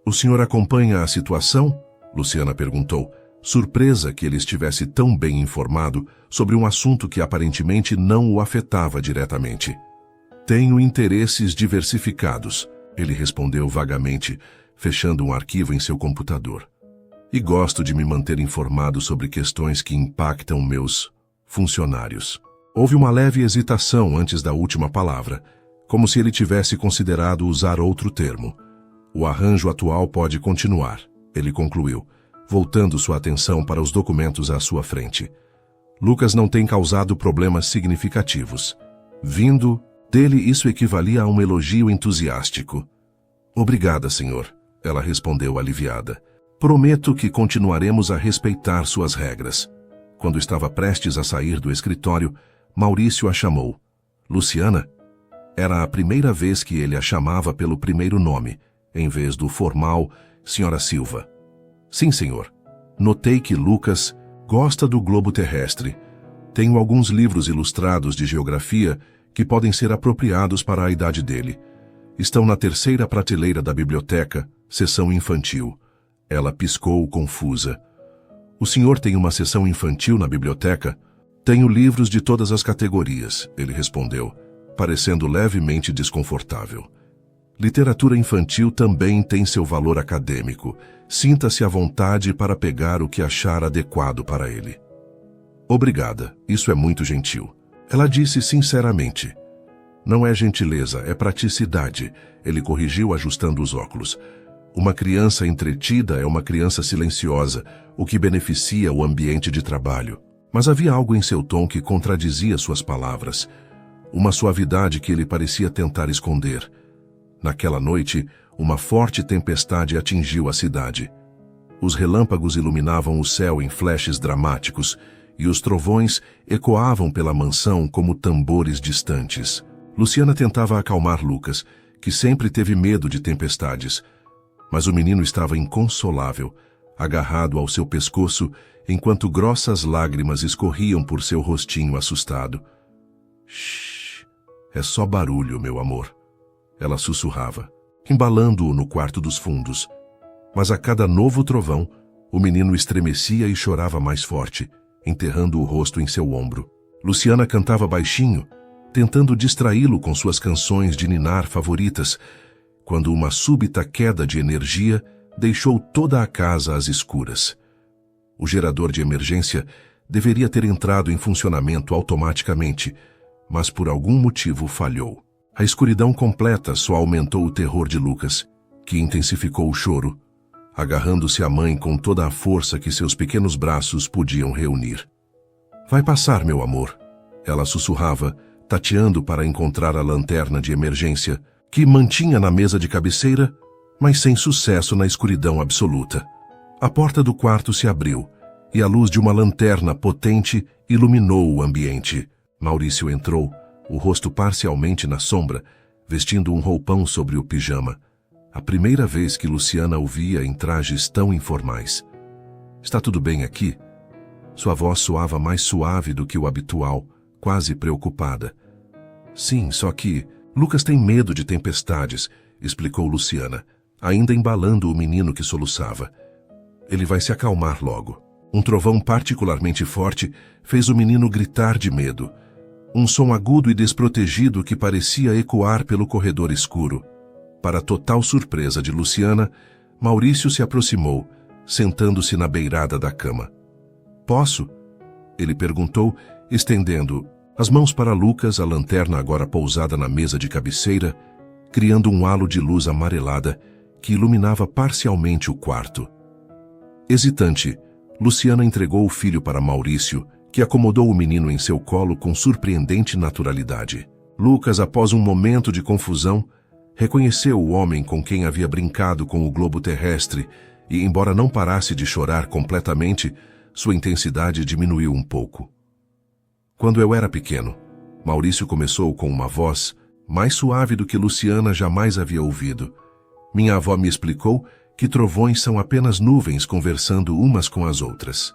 S1: O senhor acompanha a situação? Luciana perguntou, surpresa que ele estivesse tão bem informado sobre um assunto que aparentemente não o afetava diretamente. Tenho interesses diversificados, ele respondeu vagamente, fechando um arquivo em seu computador. E gosto de me manter informado sobre questões que impactam meus funcionários. Houve uma leve hesitação antes da última palavra, como se ele tivesse considerado usar outro termo. O arranjo atual pode continuar, ele concluiu, voltando sua atenção para os documentos à sua frente. Lucas não tem causado problemas significativos. Vindo dele, isso equivalia a um elogio entusiástico. Obrigada, senhor, ela respondeu aliviada. Prometo que continuaremos a respeitar suas regras. Quando estava prestes a sair do escritório, Maurício a chamou. Luciana? Era a primeira vez que ele a chamava pelo primeiro nome, em vez do formal Senhora Silva. Sim, senhor. Notei que Lucas gosta do globo terrestre. Tenho alguns livros ilustrados de geografia que podem ser apropriados para a idade dele. Estão na 3ª prateleira da biblioteca, seção infantil. Ela piscou confusa. O senhor tem uma seção infantil na biblioteca? Tenho livros de todas as categorias, ele respondeu, parecendo levemente desconfortável. Literatura infantil também tem seu valor acadêmico. Sinta-se à vontade para pegar o que achar adequado para ele. Obrigada, isso é muito gentil. Ela disse sinceramente. Não é gentileza, é praticidade, ele corrigiu ajustando os óculos. Uma criança entretida é uma criança silenciosa, o que beneficia o ambiente de trabalho. Mas havia algo em seu tom que contradizia suas palavras. Uma suavidade que ele parecia tentar esconder. Naquela noite, uma forte tempestade atingiu a cidade. Os relâmpagos iluminavam o céu em flashes dramáticos e os trovões ecoavam pela mansão como tambores distantes. Luciana tentava acalmar Lucas, que sempre teve medo de tempestades, mas o menino estava inconsolável, agarrado ao seu pescoço, enquanto grossas lágrimas escorriam por seu rostinho assustado. Shhh, é só barulho, meu amor. Ela sussurrava, embalando-o no quarto dos fundos. Mas a cada novo trovão, o menino estremecia e chorava mais forte, enterrando o rosto em seu ombro. Luciana cantava baixinho, tentando distraí-lo com suas canções de ninar favoritas, quando uma súbita queda de energia deixou toda a casa às escuras. O gerador de emergência deveria ter entrado em funcionamento automaticamente, mas por algum motivo falhou. A escuridão completa só aumentou o terror de Lucas, que intensificou o choro. agarrando-se à mãe com toda a força que seus pequenos braços podiam reunir. Vai passar, meu amor, ela sussurrava, tateando para encontrar a lanterna de emergência, que mantinha na mesa de cabeceira, mas sem sucesso na escuridão absoluta. A porta do quarto se abriu, e a luz de uma lanterna potente iluminou o ambiente. Maurício entrou, o rosto parcialmente na sombra, vestindo um roupão sobre o pijama. A primeira vez que Luciana o via em trajes tão informais. Está tudo bem aqui? Sua voz soava mais suave do que o habitual, quase preocupada. Sim, só que Lucas tem medo de tempestades, explicou Luciana, ainda embalando o menino que soluçava. Ele vai se acalmar logo. Um trovão particularmente forte fez o menino gritar de medo. Um som agudo e desprotegido que parecia ecoar pelo corredor escuro. Para total surpresa de Luciana, Maurício se aproximou, sentando-se na beirada da cama. Posso? Ele perguntou, estendendo as mãos para Lucas, a lanterna agora pousada na mesa de cabeceira, criando um halo de luz amarelada que iluminava parcialmente o quarto. Hesitante, Luciana entregou o filho para Maurício, que acomodou o menino em seu colo com surpreendente naturalidade. Lucas, após um momento de confusão, reconheceu o homem com quem havia brincado com o globo terrestre e, embora não parasse de chorar completamente, sua intensidade diminuiu um pouco. Quando eu era pequeno, Maurício começou com uma voz mais suave do que Luciana jamais havia ouvido. Minha avó me explicou que trovões são apenas nuvens conversando umas com as outras.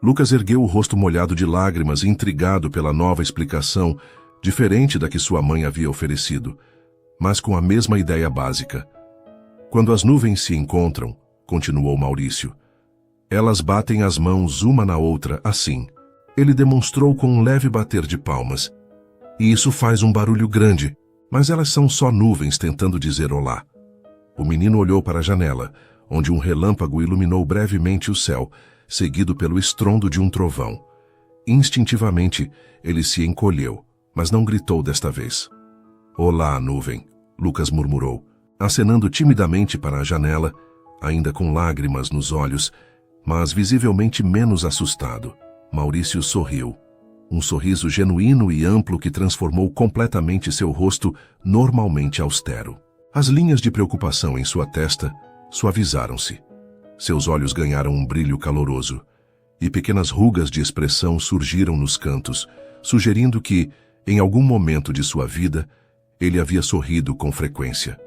S1: Lucas ergueu o rosto molhado de lágrimas, intrigado pela nova explicação, diferente da que sua mãe havia oferecido, mas com a mesma ideia básica. Quando as nuvens se encontram, continuou Maurício, elas batem as mãos uma na outra assim. Ele demonstrou com um leve bater de palmas. E isso faz um barulho grande, mas elas são só nuvens tentando dizer olá. O menino olhou para a janela, onde um relâmpago iluminou brevemente o céu, seguido pelo estrondo de um trovão. Instintivamente, ele se encolheu, mas não gritou desta vez. Olá, nuvem, Lucas murmurou, acenando timidamente para a janela, ainda com lágrimas nos olhos, mas visivelmente menos assustado. Maurício sorriu. Um sorriso genuíno e amplo que transformou completamente seu rosto normalmente austero. As linhas de preocupação em sua testa suavizaram-se. Seus olhos ganharam um brilho caloroso, e pequenas rugas de expressão surgiram nos cantos, sugerindo que, em algum momento de sua vida, ele havia sorrido com frequência.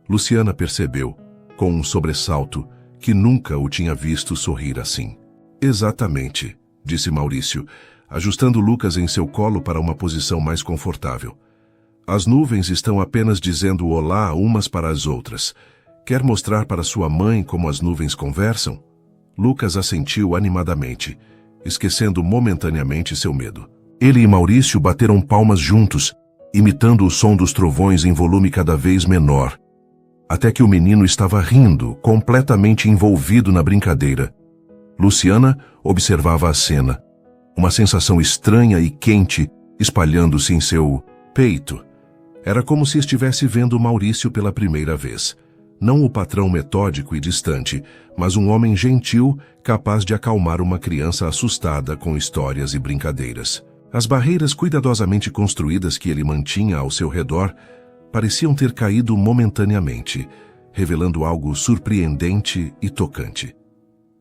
S1: Luciana percebeu, com um sobressalto, que nunca o tinha visto sorrir assim. Exatamente, disse Maurício, ajustando Lucas em seu colo para uma posição mais confortável. As nuvens estão apenas dizendo olá umas para as outras. Quer mostrar para sua mãe como as nuvens conversam? Lucas assentiu animadamente, esquecendo momentaneamente seu medo. Ele e Maurício bateram palmas juntos, imitando o som dos trovões em volume cada vez menor, até que o menino estava rindo, completamente envolvido na brincadeira. Luciana observava a cena, uma sensação estranha e quente espalhando-se em seu peito. Era como se estivesse vendo Maurício pela primeira vez. Não o patrão metódico e distante, mas um homem gentil, capaz de acalmar uma criança assustada com histórias e brincadeiras. As barreiras cuidadosamente construídas que ele mantinha ao seu redor pareciam ter caído momentaneamente, revelando algo surpreendente e tocante.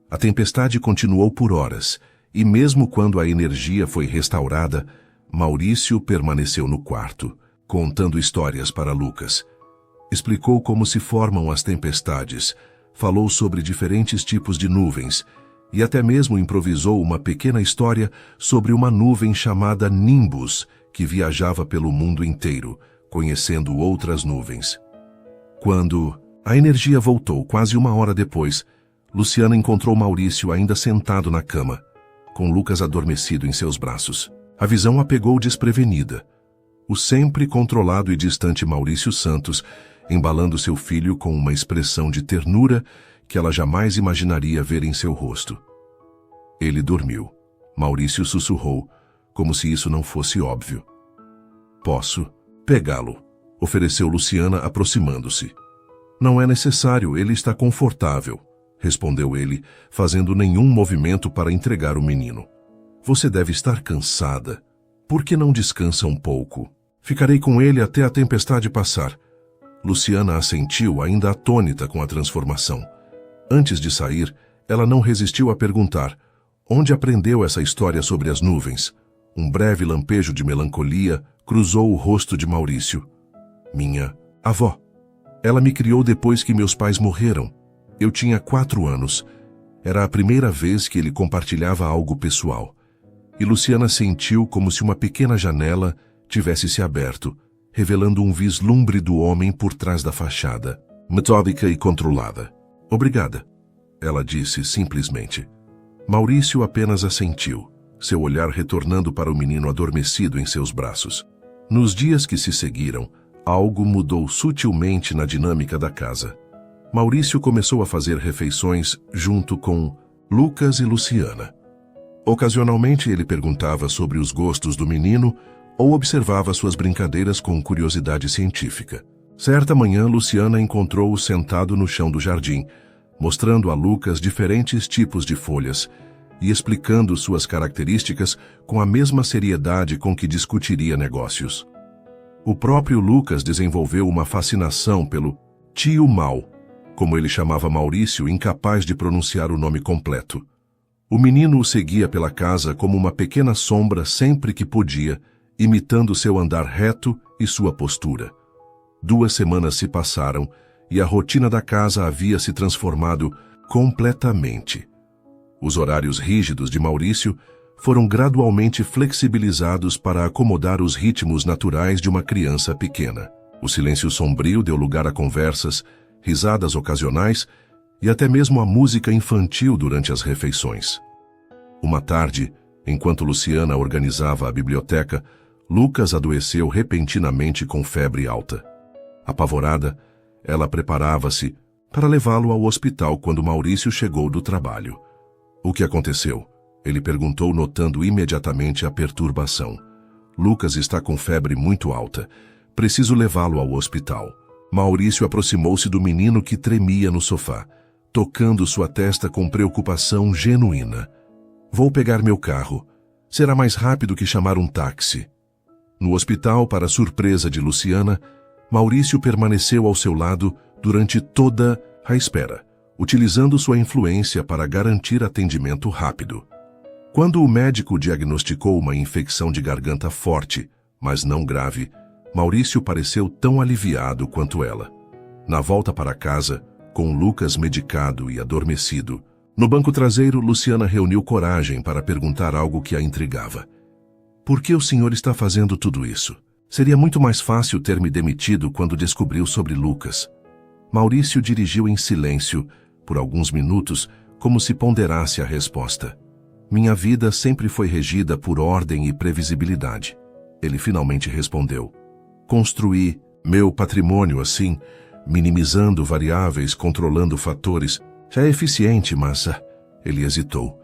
S1: A tempestade continuou por horas, e mesmo quando a energia foi restaurada, Maurício permaneceu no quarto, contando histórias para Lucas. Explicou como se formam as tempestades, falou sobre diferentes tipos de nuvens, e até mesmo improvisou uma pequena história sobre uma nuvem chamada Nimbus, que viajava pelo mundo inteiro, conhecendo outras nuvens. Quando a energia voltou quase uma hora depois, Luciana encontrou Maurício ainda sentado na cama, com Lucas adormecido em seus braços. A visão a pegou desprevenida. O sempre controlado e distante Maurício Santos, embalando seu filho com uma expressão de ternura que ela jamais imaginaria ver em seu rosto. Ele dormiu. Maurício sussurrou, como se isso não fosse óbvio. Posso pegá-lo, ofereceu Luciana, aproximando-se. Não é necessário, ele está confortável, respondeu ele, fazendo nenhum movimento para entregar o menino. Você deve estar cansada. Por que não descansa um pouco? Ficarei com ele até a tempestade passar. Luciana assentiu, ainda atônita com a transformação. Antes de sair, ela não resistiu a perguntar: onde aprendeu essa história sobre as nuvens? Um breve lampejo de melancolia cruzou o rosto de Maurício. Minha avó. Ela me criou depois que meus pais morreram. Eu tinha 4 anos. Era a primeira vez que ele compartilhava algo pessoal. E Luciana sentiu como se uma pequena janela tivesse se aberto, revelando um vislumbre do homem por trás da fachada, metódica e controlada. Obrigada, ela disse simplesmente. Maurício apenas assentiu, seu olhar retornando para o menino adormecido em seus braços. Nos dias que se seguiram, algo mudou sutilmente na dinâmica da casa. Maurício começou a fazer refeições junto com Lucas e Luciana. Ocasionalmente ele perguntava sobre os gostos do menino ou observava suas brincadeiras com curiosidade científica. Certa manhã, Luciana encontrou-o sentado no chão do jardim, mostrando a Lucas diferentes tipos de folhas e explicando suas características com a mesma seriedade com que discutiria negócios. O próprio Lucas desenvolveu uma fascinação pelo tio Mau, como ele chamava Maurício, incapaz de pronunciar o nome completo. O menino o seguia pela casa como uma pequena sombra sempre que podia, imitando seu andar reto e sua postura. 2 semanas se passaram e a rotina da casa havia se transformado completamente. Os horários rígidos de Maurício foram gradualmente flexibilizados para acomodar os ritmos naturais de uma criança pequena. O silêncio sombrio deu lugar a conversas, risadas ocasionais e até mesmo a música infantil durante as refeições. Uma tarde, enquanto Luciana organizava a biblioteca, Lucas adoeceu repentinamente com febre alta. Apavorada, ela preparava-se para levá-lo ao hospital quando Maurício chegou do trabalho. O que aconteceu? Ele perguntou, notando imediatamente a perturbação. Lucas está com febre muito alta. Preciso levá-lo ao hospital. Maurício aproximou-se do menino que tremia no sofá, tocando sua testa com preocupação genuína. Vou pegar meu carro. Será mais rápido que chamar um táxi. No hospital, para surpresa de Luciana, Maurício permaneceu ao seu lado durante toda a espera, utilizando sua influência para garantir atendimento rápido. Quando o médico diagnosticou uma infecção de garganta forte, mas não grave, Maurício pareceu tão aliviado quanto ela. Na volta para casa, com Lucas medicado e adormecido, no banco traseiro, Luciana reuniu coragem para perguntar algo que a intrigava. Por que o senhor está fazendo tudo isso? Seria muito mais fácil ter me demitido quando descobriu sobre Lucas. Maurício dirigiu em silêncio, por alguns minutos, como se ponderasse a resposta. Minha vida sempre foi regida por ordem e previsibilidade. Ele finalmente respondeu. Construí meu patrimônio assim, minimizando variáveis, controlando fatores. Já é eficiente, mas... Ele hesitou.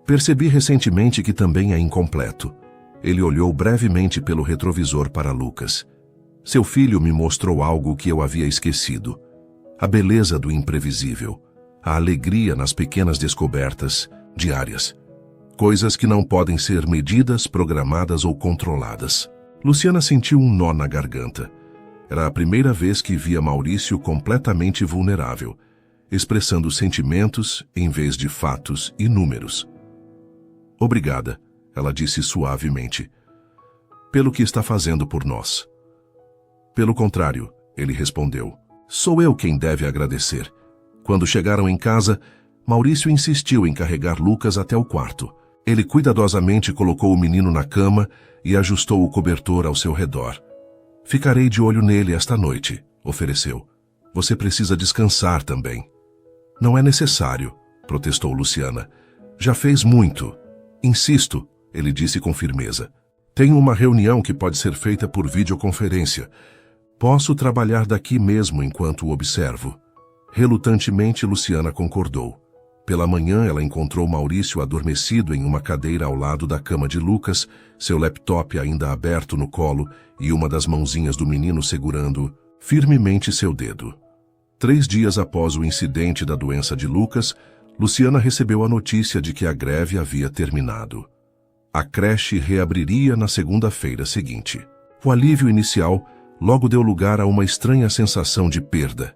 S1: Percebi recentemente que também é incompleto. Ele olhou brevemente pelo retrovisor para Lucas. Seu filho me mostrou algo que eu havia esquecido. A beleza do imprevisível. A alegria nas pequenas descobertas diárias. Coisas que não podem ser medidas, programadas ou controladas. Luciana sentiu um nó na garganta. Era a primeira vez que via Maurício completamente vulnerável, expressando sentimentos em vez de fatos e números. Obrigada, ela disse suavemente, pelo que está fazendo por nós. Pelo contrário, ele respondeu, sou eu quem deve agradecer. Quando chegaram em casa, Maurício insistiu em carregar Lucas até o quarto. Ele cuidadosamente colocou o menino na cama e ajustou o cobertor ao seu redor. Ficarei de olho nele esta noite, ofereceu. Você precisa descansar também. Não é necessário, protestou Luciana. Já fez muito. Insisto, ele disse com firmeza. Tenho uma reunião que pode ser feita por videoconferência. Posso trabalhar daqui mesmo enquanto o observo. Relutantemente, Luciana concordou. Pela manhã, ela encontrou Maurício adormecido em uma cadeira ao lado da cama de Lucas, seu laptop ainda aberto no colo e uma das mãozinhas do menino segurando firmemente seu dedo. 3 dias após o incidente da doença de Lucas, Luciana recebeu a notícia de que a greve havia terminado. A creche reabriria na segunda-feira seguinte. O alívio inicial logo deu lugar a uma estranha sensação de perda.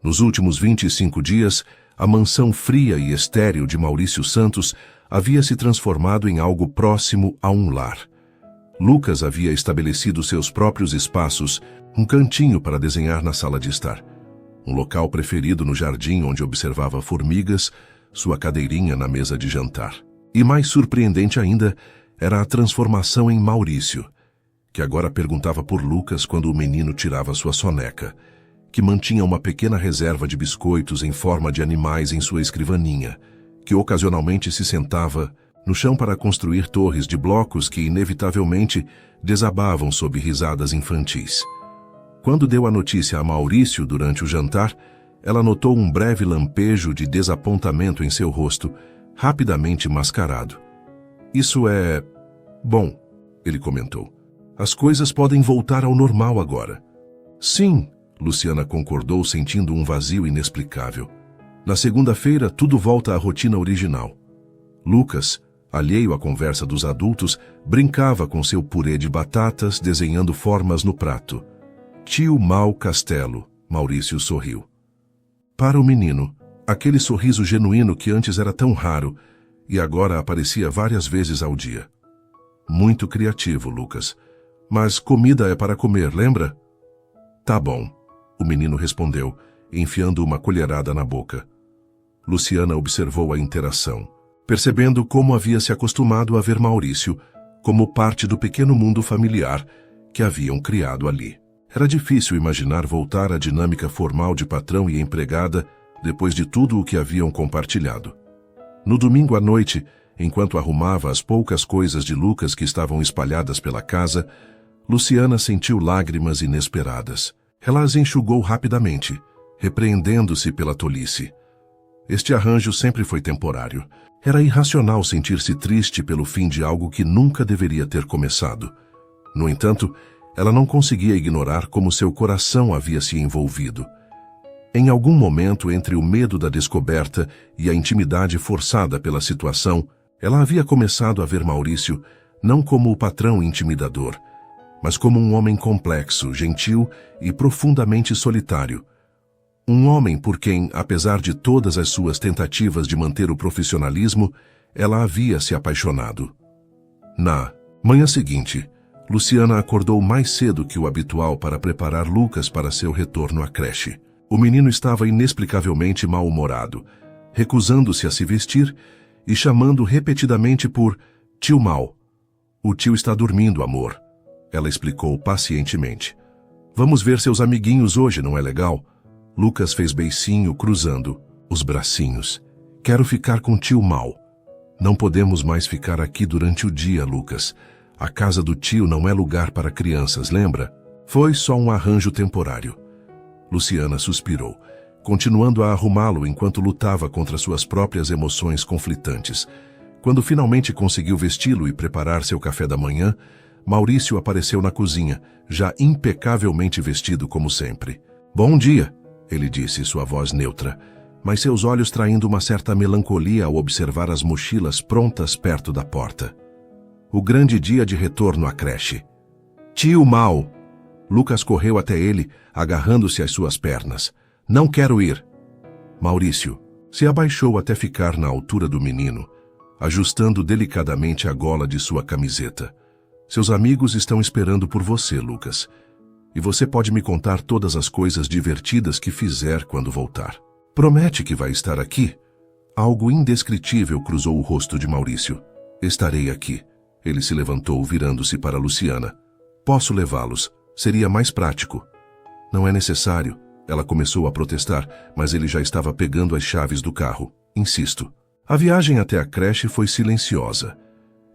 S1: Nos últimos 25 dias, a mansão fria e estéril de Maurício Santos havia se transformado em algo próximo a um lar. Lucas havia estabelecido seus próprios espaços, um cantinho para desenhar na sala de estar, um local preferido no jardim onde observava formigas, sua cadeirinha na mesa de jantar. E mais surpreendente ainda era a transformação em Maurício, que agora perguntava por Lucas quando o menino tirava sua soneca, que mantinha uma pequena reserva de biscoitos em forma de animais em sua escrivaninha, que ocasionalmente se sentava no chão para construir torres de blocos que inevitavelmente desabavam sob risadas infantis. Quando deu a notícia a Maurício durante o jantar, ela notou um breve lampejo de desapontamento em seu rosto, rapidamente mascarado. Isso é... bom, ele comentou. As coisas podem voltar ao normal agora. Sim, Luciana concordou, sentindo um vazio inexplicável. Na segunda-feira, tudo volta à rotina original. Lucas, alheio à conversa dos adultos, brincava com seu purê de batatas, desenhando formas no prato. Tio Mau Castelo, Maurício sorriu. Para o menino, aquele sorriso genuíno que antes era tão raro e agora aparecia várias vezes ao dia. Muito criativo, Lucas. Mas comida é para comer, lembra? Tá bom, o menino respondeu, enfiando uma colherada na boca. Luciana observou a interação, percebendo como havia se acostumado a ver Maurício como parte do pequeno mundo familiar que haviam criado ali. Era difícil imaginar voltar à dinâmica formal de patrão e empregada depois de tudo o que haviam compartilhado. No domingo à noite, enquanto arrumava as poucas coisas de Lucas que estavam espalhadas pela casa, Luciana sentiu lágrimas inesperadas. Ela as enxugou rapidamente, repreendendo-se pela tolice. Este arranjo sempre foi temporário. Era irracional sentir-se triste pelo fim de algo que nunca deveria ter começado. No entanto, ela não conseguia ignorar como seu coração havia se envolvido. Em algum momento, entre o medo da descoberta e a intimidade forçada pela situação, ela havia começado a ver Maurício não como o patrão intimidador, mas como um homem complexo, gentil e profundamente solitário. Um homem por quem, apesar de todas as suas tentativas de manter o profissionalismo, ela havia se apaixonado. Na manhã seguinte, Luciana acordou mais cedo que o habitual para preparar Lucas para seu retorno à creche. O menino estava inexplicavelmente mal-humorado, recusando-se a se vestir e chamando repetidamente por tio Mau. O tio está dormindo, amor, ela explicou pacientemente. Vamos ver seus amiguinhos hoje, não é legal? Lucas fez beicinho, cruzando os bracinhos. Quero ficar com tio Mau. Não podemos mais ficar aqui durante o dia, Lucas. A casa do tio não é lugar para crianças, lembra? Foi só um arranjo temporário. Luciana suspirou, continuando a arrumá-lo enquanto lutava contra suas próprias emoções conflitantes. Quando finalmente conseguiu vesti-lo e preparar seu café da manhã, Maurício apareceu na cozinha, já impecavelmente vestido como sempre. Bom dia, ele disse, sua voz neutra, mas seus olhos traindo uma certa melancolia ao observar as mochilas prontas perto da porta. O grande dia de retorno à creche. Tio Mau! Lucas correu até ele, agarrando-se às suas pernas. Não quero ir. Maurício se abaixou até ficar na altura do menino, ajustando delicadamente a gola de sua camiseta. Seus amigos estão esperando por você, Lucas. E você pode me contar todas as coisas divertidas que fizer quando voltar. Promete que vai estar aqui? Algo indescritível cruzou o rosto de Maurício. Estarei aqui. Ele se levantou, virando-se para Luciana. Posso levá-los. Seria mais prático. Não é necessário. Ela começou a protestar, mas ele já estava pegando as chaves do carro. Insisto. A viagem até a creche foi silenciosa,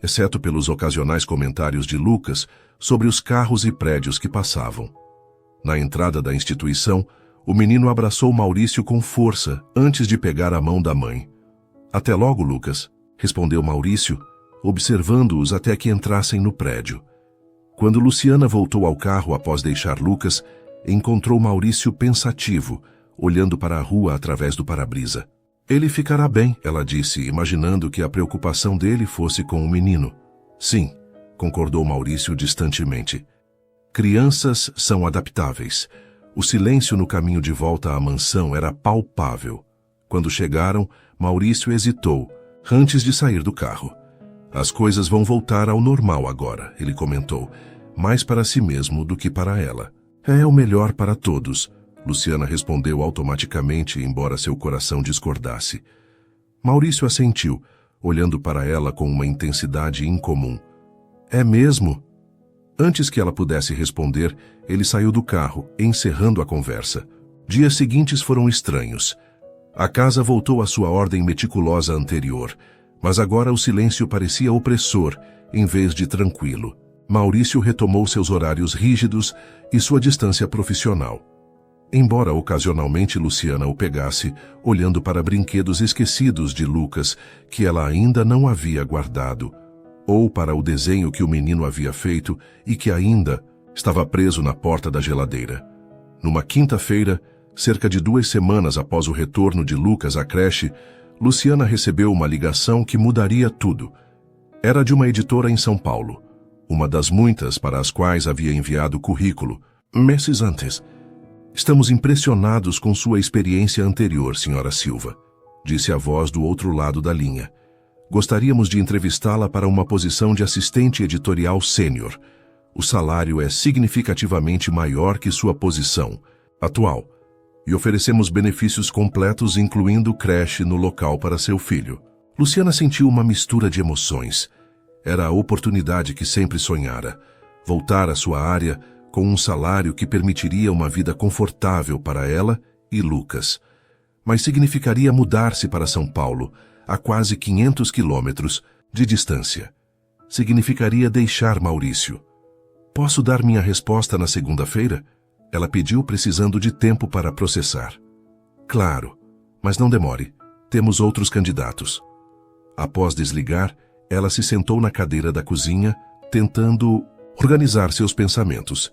S1: exceto pelos ocasionais comentários de Lucas sobre os carros e prédios que passavam. Na entrada da instituição, o menino abraçou Maurício com força antes de pegar a mão da mãe. Até logo, Lucas, respondeu Maurício, observando-os até que entrassem no prédio. Quando Luciana voltou ao carro após deixar Lucas, encontrou Maurício pensativo, olhando para a rua através do para-brisa. Ele ficará bem, ela disse, imaginando que a preocupação dele fosse com o menino. Sim, concordou Maurício distantemente. Crianças são adaptáveis. O silêncio no caminho de volta à mansão era palpável. Quando chegaram, Maurício hesitou, antes de sair do carro. As coisas vão voltar ao normal agora, ele comentou, mais para si mesmo do que para ela. É o melhor para todos, Luciana respondeu automaticamente, embora seu coração discordasse. Maurício assentiu, olhando para ela com uma intensidade incomum. É mesmo? Antes que ela pudesse responder, ele saiu do carro, encerrando a conversa. Dias seguintes foram estranhos. A casa voltou à sua ordem meticulosa anterior, mas agora o silêncio parecia opressor, em vez de tranquilo. Maurício retomou seus horários rígidos e sua distância profissional. Embora ocasionalmente Luciana o pegasse, olhando para brinquedos esquecidos de Lucas, que ela ainda não havia guardado, ou para o desenho que o menino havia feito e que ainda estava preso na porta da geladeira. Numa quinta-feira, cerca de 2 semanas após o retorno de Lucas à creche, Luciana recebeu uma ligação que mudaria tudo. Era de uma editora em São Paulo, uma das muitas para as quais havia enviado currículo, meses antes. Estamos impressionados com sua experiência anterior, Sra. Silva, disse a voz do outro lado da linha. Gostaríamos de entrevistá-la para uma posição de assistente editorial sênior. O salário é significativamente maior que sua posição atual e oferecemos benefícios completos, incluindo creche no local para seu filho. Luciana sentiu uma mistura de emoções. Era a oportunidade que sempre sonhara, voltar à sua área com um salário que permitiria uma vida confortável para ela e Lucas. Mas significaria mudar-se para São Paulo, a quase 500 quilômetros de distância. Significaria deixar Maurício. Posso dar minha resposta na segunda-feira? Ela pediu, precisando de tempo para processar. Claro, mas não demore. Temos outros candidatos. Após desligar, ela se sentou na cadeira da cozinha, tentando organizar seus pensamentos.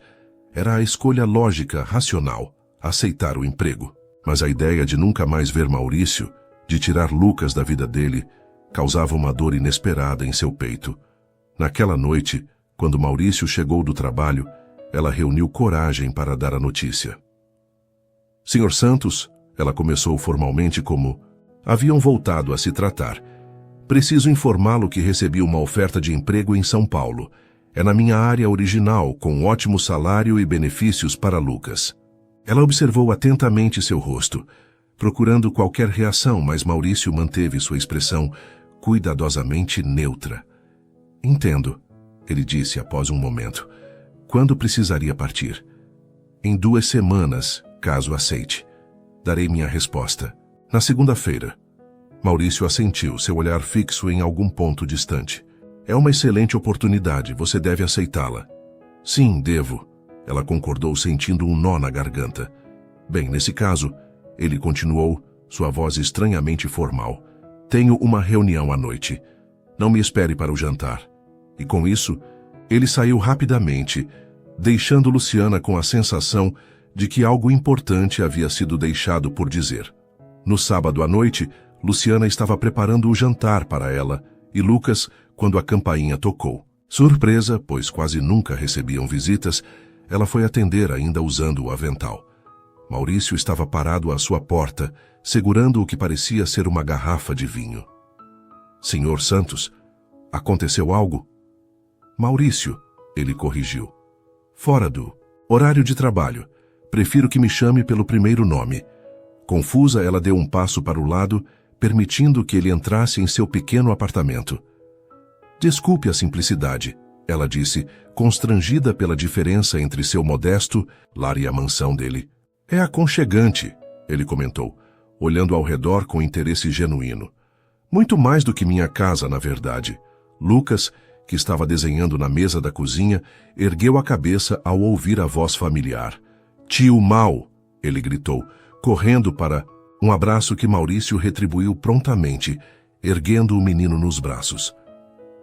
S1: Era a escolha lógica, racional, aceitar o emprego. Mas a ideia de nunca mais ver Maurício, de tirar Lucas da vida dele, causava uma dor inesperada em seu peito. Naquela noite, quando Maurício chegou do trabalho, ela reuniu coragem para dar a notícia. Sr. Santos, ela começou formalmente como haviam voltado a se tratar. Preciso informá-lo que recebi uma oferta de emprego em São Paulo. É na minha área original, com ótimo salário e benefícios para Lucas. Ela observou atentamente seu rosto, procurando qualquer reação, mas Maurício manteve sua expressão cuidadosamente neutra. Entendo, ele disse após um momento. Quando precisaria partir? Em 2 semanas, caso aceite. Darei minha resposta. Na segunda-feira. Maurício assentiu, seu olhar fixo em algum ponto distante. É uma excelente oportunidade, você deve aceitá-la. Sim, devo. Ela concordou, sentindo um nó na garganta. Bem, nesse caso, ele continuou, sua voz estranhamente formal. Tenho uma reunião à noite. Não me espere para o jantar. E com isso, ele saiu rapidamente, deixando Luciana com a sensação de que algo importante havia sido deixado por dizer. No sábado à noite, Luciana estava preparando o jantar para ela e Lucas quando a campainha tocou. Surpresa, pois quase nunca recebiam visitas, ela foi atender ainda usando o avental. Maurício estava parado à sua porta, segurando o que parecia ser uma garrafa de vinho. Sr. Santos, aconteceu algo? Maurício, ele corrigiu. Fora do horário de trabalho. Prefiro que me chame pelo primeiro nome. Confusa, ela deu um passo para o lado, permitindo que ele entrasse em seu pequeno apartamento. Desculpe a simplicidade, ela disse, constrangida pela diferença entre seu modesto lar e a mansão dele. É aconchegante, ele comentou, olhando ao redor com interesse genuíno. Muito mais do que minha casa, na verdade. Lucas, que estava desenhando na mesa da cozinha, ergueu a cabeça ao ouvir a voz familiar. Tio Mau, ele gritou, correndo para um abraço que Maurício retribuiu prontamente, erguendo o menino nos braços.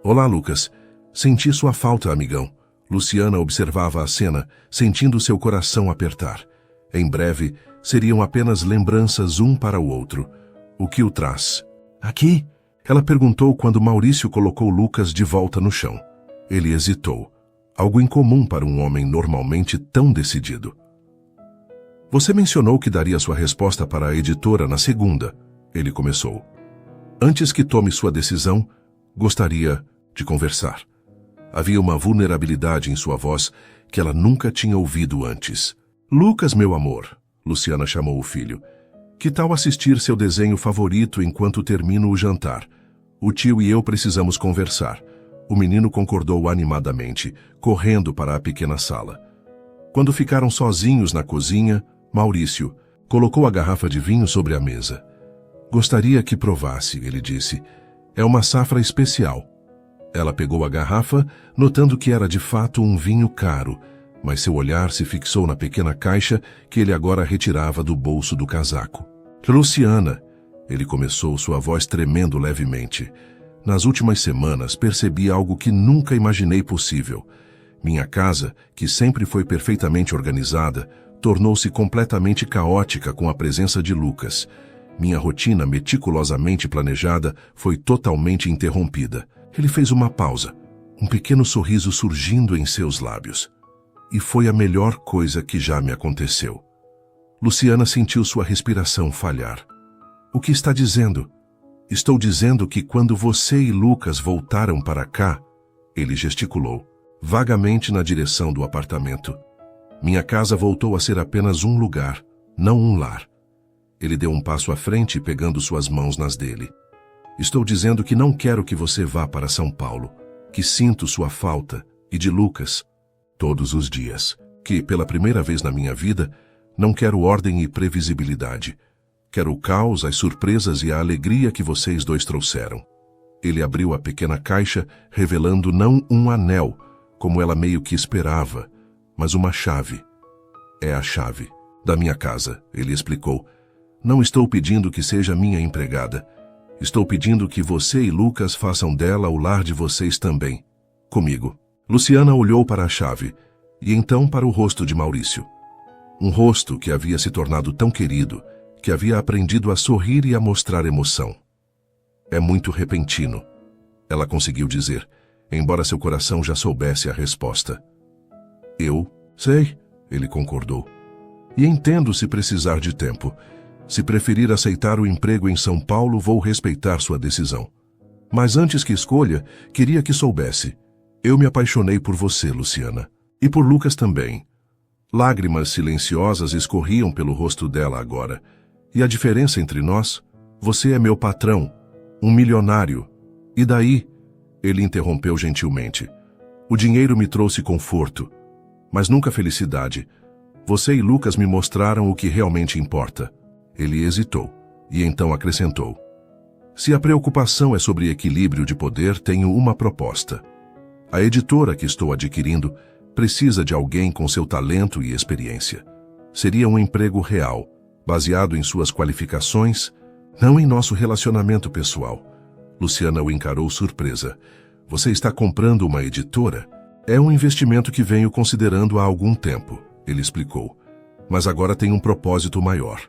S1: Olá, Lucas. Senti sua falta, amigão. Luciana observava a cena, sentindo seu coração apertar. Em breve, seriam apenas lembranças um para o outro. O que o traz? Aqui? Ela perguntou quando Maurício colocou Lucas de volta no chão. Ele hesitou. Algo incomum para um homem normalmente tão decidido. Você mencionou que daria sua resposta para a editora na segunda. Ele começou. Antes que tome sua decisão, gostaria de conversar. Havia uma vulnerabilidade em sua voz que ela nunca tinha ouvido antes. Lucas, meu amor, Luciana chamou o filho. Que tal assistir seu desenho favorito enquanto termino o jantar? O tio e eu precisamos conversar. O menino concordou animadamente, correndo para a pequena sala. Quando ficaram sozinhos na cozinha, Maurício colocou a garrafa de vinho sobre a mesa. Gostaria que provasse, ele disse. É uma safra especial. Ela pegou a garrafa, notando que era de fato um vinho caro, mas seu olhar se fixou na pequena caixa que ele agora retirava do bolso do casaco. Luciana, ele começou, sua voz tremendo levemente. Nas últimas semanas percebi algo que nunca imaginei possível. Minha casa, que sempre foi perfeitamente organizada, tornou-se completamente caótica com a presença de Lucas. Minha rotina meticulosamente planejada foi totalmente interrompida. Ele fez uma pausa, um pequeno sorriso surgindo em seus lábios. E foi a melhor coisa que já me aconteceu. Luciana sentiu sua respiração falhar. O que está dizendo? Estou dizendo que quando você e Lucas voltaram para cá, ele gesticulou, vagamente na direção do apartamento. Minha casa voltou a ser apenas um lugar, não um lar. Ele deu um passo à frente, pegando suas mãos nas dele. Estou dizendo que não quero que você vá para São Paulo, que sinto sua falta, e de Lucas, todos os dias, que, pela primeira vez na minha vida, não quero ordem e previsibilidade. Quero o caos, as surpresas e a alegria que vocês dois trouxeram. Ele abriu a pequena caixa, revelando não um anel, como ela meio que esperava, mas uma chave. É a chave da minha casa, ele explicou. Não estou pedindo que seja minha empregada. Estou pedindo que você e Lucas façam dela o lar de vocês também. Comigo. Luciana olhou para a chave, e então para o rosto de Maurício. Um rosto que havia se tornado tão querido, que havia aprendido a sorrir e a mostrar emoção. É muito repentino, ela conseguiu dizer, embora seu coração já soubesse a resposta. Eu sei, ele concordou. E entendo se precisar de tempo. Se preferir aceitar o emprego em São Paulo, vou respeitar sua decisão. Mas antes que escolha, queria que soubesse. Eu me apaixonei por você, Luciana. E por Lucas também. Lágrimas silenciosas escorriam pelo rosto dela agora. E a diferença entre nós? Você é meu patrão, um milionário. E daí? Ele interrompeu gentilmente. O dinheiro me trouxe conforto, mas nunca felicidade. Você e Lucas me mostraram o que realmente importa. Ele hesitou, e então acrescentou. Se a preocupação é sobre equilíbrio de poder, tenho uma proposta. A editora que estou adquirindo precisa de alguém com seu talento e experiência. Seria um emprego real, baseado em suas qualificações, não em nosso relacionamento pessoal. Luciana o encarou surpresa. Você está comprando uma editora? É um investimento que venho considerando há algum tempo, ele explicou. Mas agora tem um propósito maior.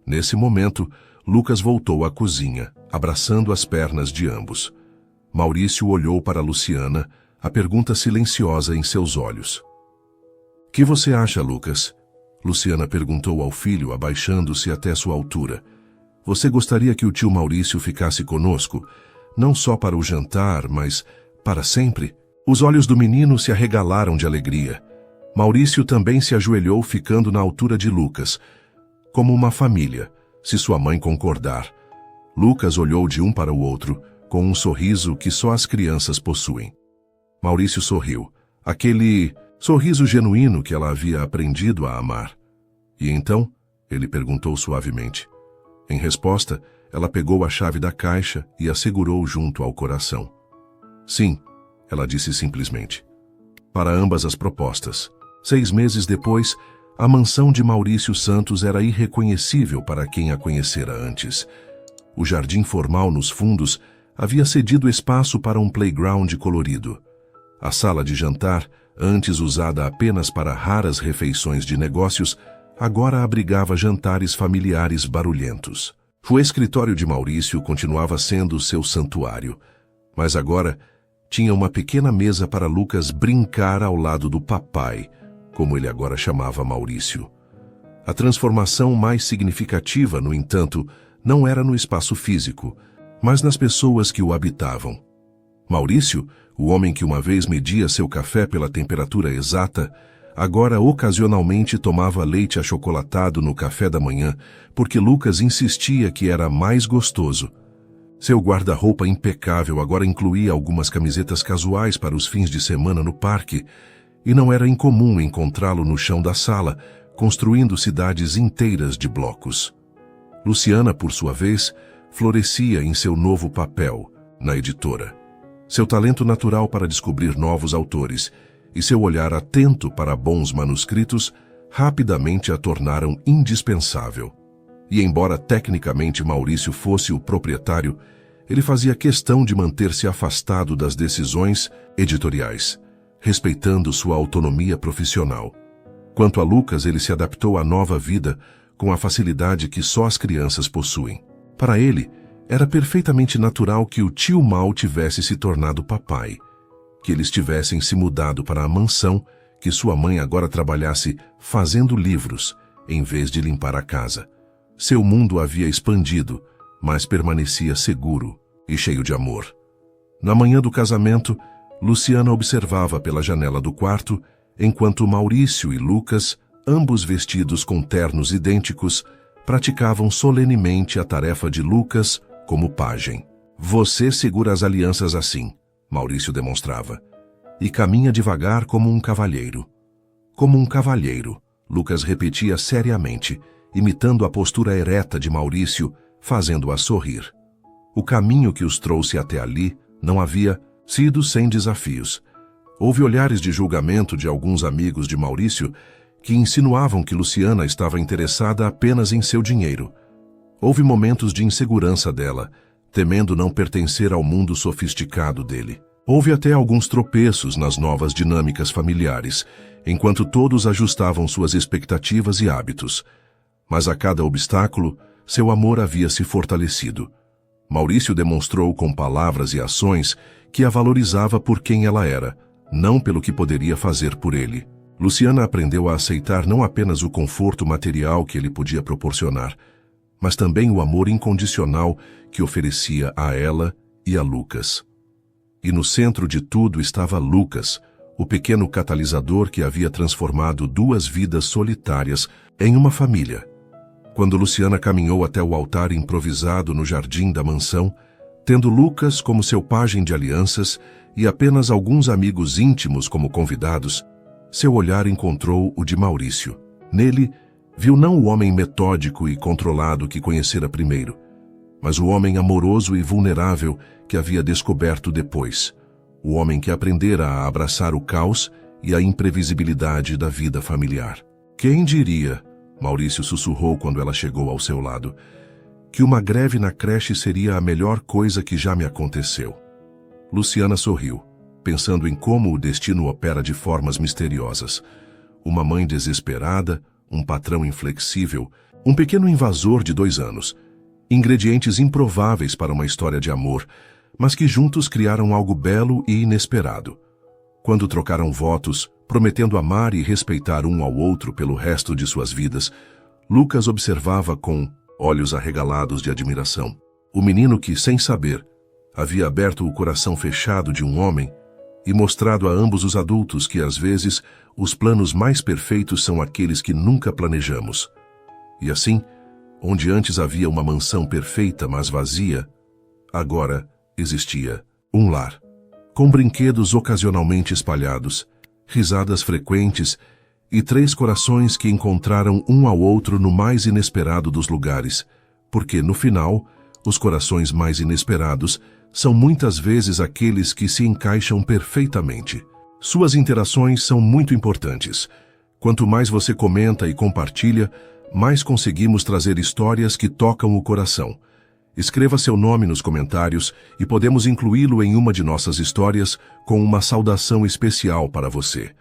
S1: Nesse momento, Lucas voltou à cozinha, abraçando as pernas de ambos. Maurício olhou para Luciana, a pergunta silenciosa em seus olhos. Que você acha, Lucas? Luciana perguntou ao filho, abaixando-se até sua altura. Você gostaria que o tio Maurício ficasse conosco? Não só para o jantar, mas para sempre? Os olhos do menino se arregalaram de alegria. Maurício também se ajoelhou, ficando na altura de Lucas. Como uma família, se sua mãe concordar. Lucas olhou de um para o outro, com um sorriso que só as crianças possuem. Maurício sorriu, aquele sorriso genuíno que ela havia aprendido a amar. E então, ele perguntou suavemente. Em resposta, ela pegou a chave da caixa e a segurou junto ao coração. Sim, ela disse simplesmente. Para ambas as propostas. 6 meses depois, a mansão de Maurício Santos era irreconhecível para quem a conhecera antes. O jardim formal nos fundos havia cedido espaço para um playground colorido. A sala de jantar, antes usada apenas para raras refeições de negócios, agora abrigava jantares familiares barulhentos. O escritório de Maurício continuava sendo seu santuário, mas agora tinha uma pequena mesa para Lucas brincar ao lado do papai, como ele agora chamava Maurício. A transformação mais significativa, no entanto, não era no espaço físico, mas nas pessoas que o habitavam. Maurício, o homem que uma vez media seu café pela temperatura exata, agora ocasionalmente tomava leite achocolatado no café da manhã, porque Lucas insistia que era mais gostoso. Seu guarda-roupa impecável agora incluía algumas camisetas casuais para os fins de semana no parque, e não era incomum encontrá-lo no chão da sala, construindo cidades inteiras de blocos. Luciana, por sua vez, florescia em seu novo papel, na editora. Seu talento natural para descobrir novos autores e seu olhar atento para bons manuscritos rapidamente a tornaram indispensável. E embora tecnicamente Maurício fosse o proprietário, ele fazia questão de manter-se afastado das decisões editoriais, respeitando sua autonomia profissional. Quanto a Lucas, ele se adaptou à nova vida com a facilidade que só as crianças possuem. Para ele, era perfeitamente natural que o tio Mal tivesse se tornado papai, que eles tivessem se mudado para a mansão, que sua mãe agora trabalhasse fazendo livros, em vez de limpar a casa. Seu mundo havia expandido, mas permanecia seguro e cheio de amor. Na manhã do casamento, Luciana observava pela janela do quarto, enquanto Maurício e Lucas, ambos vestidos com ternos idênticos, praticavam solenemente a tarefa de Lucas como pajem. Você segura as alianças assim, Maurício demonstrava, e caminha devagar como um cavalheiro. Como um cavalheiro, Lucas repetia seriamente, imitando a postura ereta de Maurício, fazendo-a sorrir. O caminho que os trouxe até ali não havia sido sem desafios. Houve olhares de julgamento de alguns amigos de Maurício que insinuavam que Luciana estava interessada apenas em seu dinheiro. Houve momentos de insegurança dela, temendo não pertencer ao mundo sofisticado dele. Houve até alguns tropeços nas novas dinâmicas familiares, enquanto todos ajustavam suas expectativas e hábitos. Mas a cada obstáculo, seu amor havia se fortalecido. Maurício demonstrou com palavras e ações que a valorizava por quem ela era, não pelo que poderia fazer por ele. Luciana aprendeu a aceitar não apenas o conforto material que ele podia proporcionar, mas também o amor incondicional que oferecia a ela e a Lucas. E no centro de tudo estava Lucas, o pequeno catalisador que havia transformado duas vidas solitárias em uma família. Quando Luciana caminhou até o altar improvisado no jardim da mansão, tendo Lucas como seu pajem de alianças e apenas alguns amigos íntimos como convidados, seu olhar encontrou o de Maurício. Nele, viu não o homem metódico e controlado que conhecera primeiro, mas o homem amoroso e vulnerável que havia descoberto depois, o homem que aprendera a abraçar o caos e a imprevisibilidade da vida familiar. Quem diria, Maurício sussurrou quando ela chegou ao seu lado, que uma greve na creche seria a melhor coisa que já me aconteceu. Luciana sorriu, pensando em como o destino opera de formas misteriosas. Uma mãe desesperada, um patrão inflexível, um pequeno invasor de 2 anos. Ingredientes improváveis para uma história de amor, mas que juntos criaram algo belo e inesperado. Quando trocaram votos, prometendo amar e respeitar um ao outro pelo resto de suas vidas, Lucas observava com olhos arregalados de admiração. O menino que, sem saber, havia aberto o coração fechado de um homem e mostrado a ambos os adultos que, às vezes, os planos mais perfeitos são aqueles que nunca planejamos. E assim, onde antes havia uma mansão perfeita, mas vazia, agora existia um lar, com brinquedos ocasionalmente espalhados, risadas frequentes e 3 corações que encontraram um ao outro no mais inesperado dos lugares, porque, no final, os corações mais inesperados são muitas vezes aqueles que se encaixam perfeitamente. Suas interações são muito importantes. Quanto mais você comenta e compartilha, mais conseguimos trazer histórias que tocam o coração. Escreva seu nome nos comentários e podemos incluí-lo em uma de nossas histórias com uma saudação especial para você.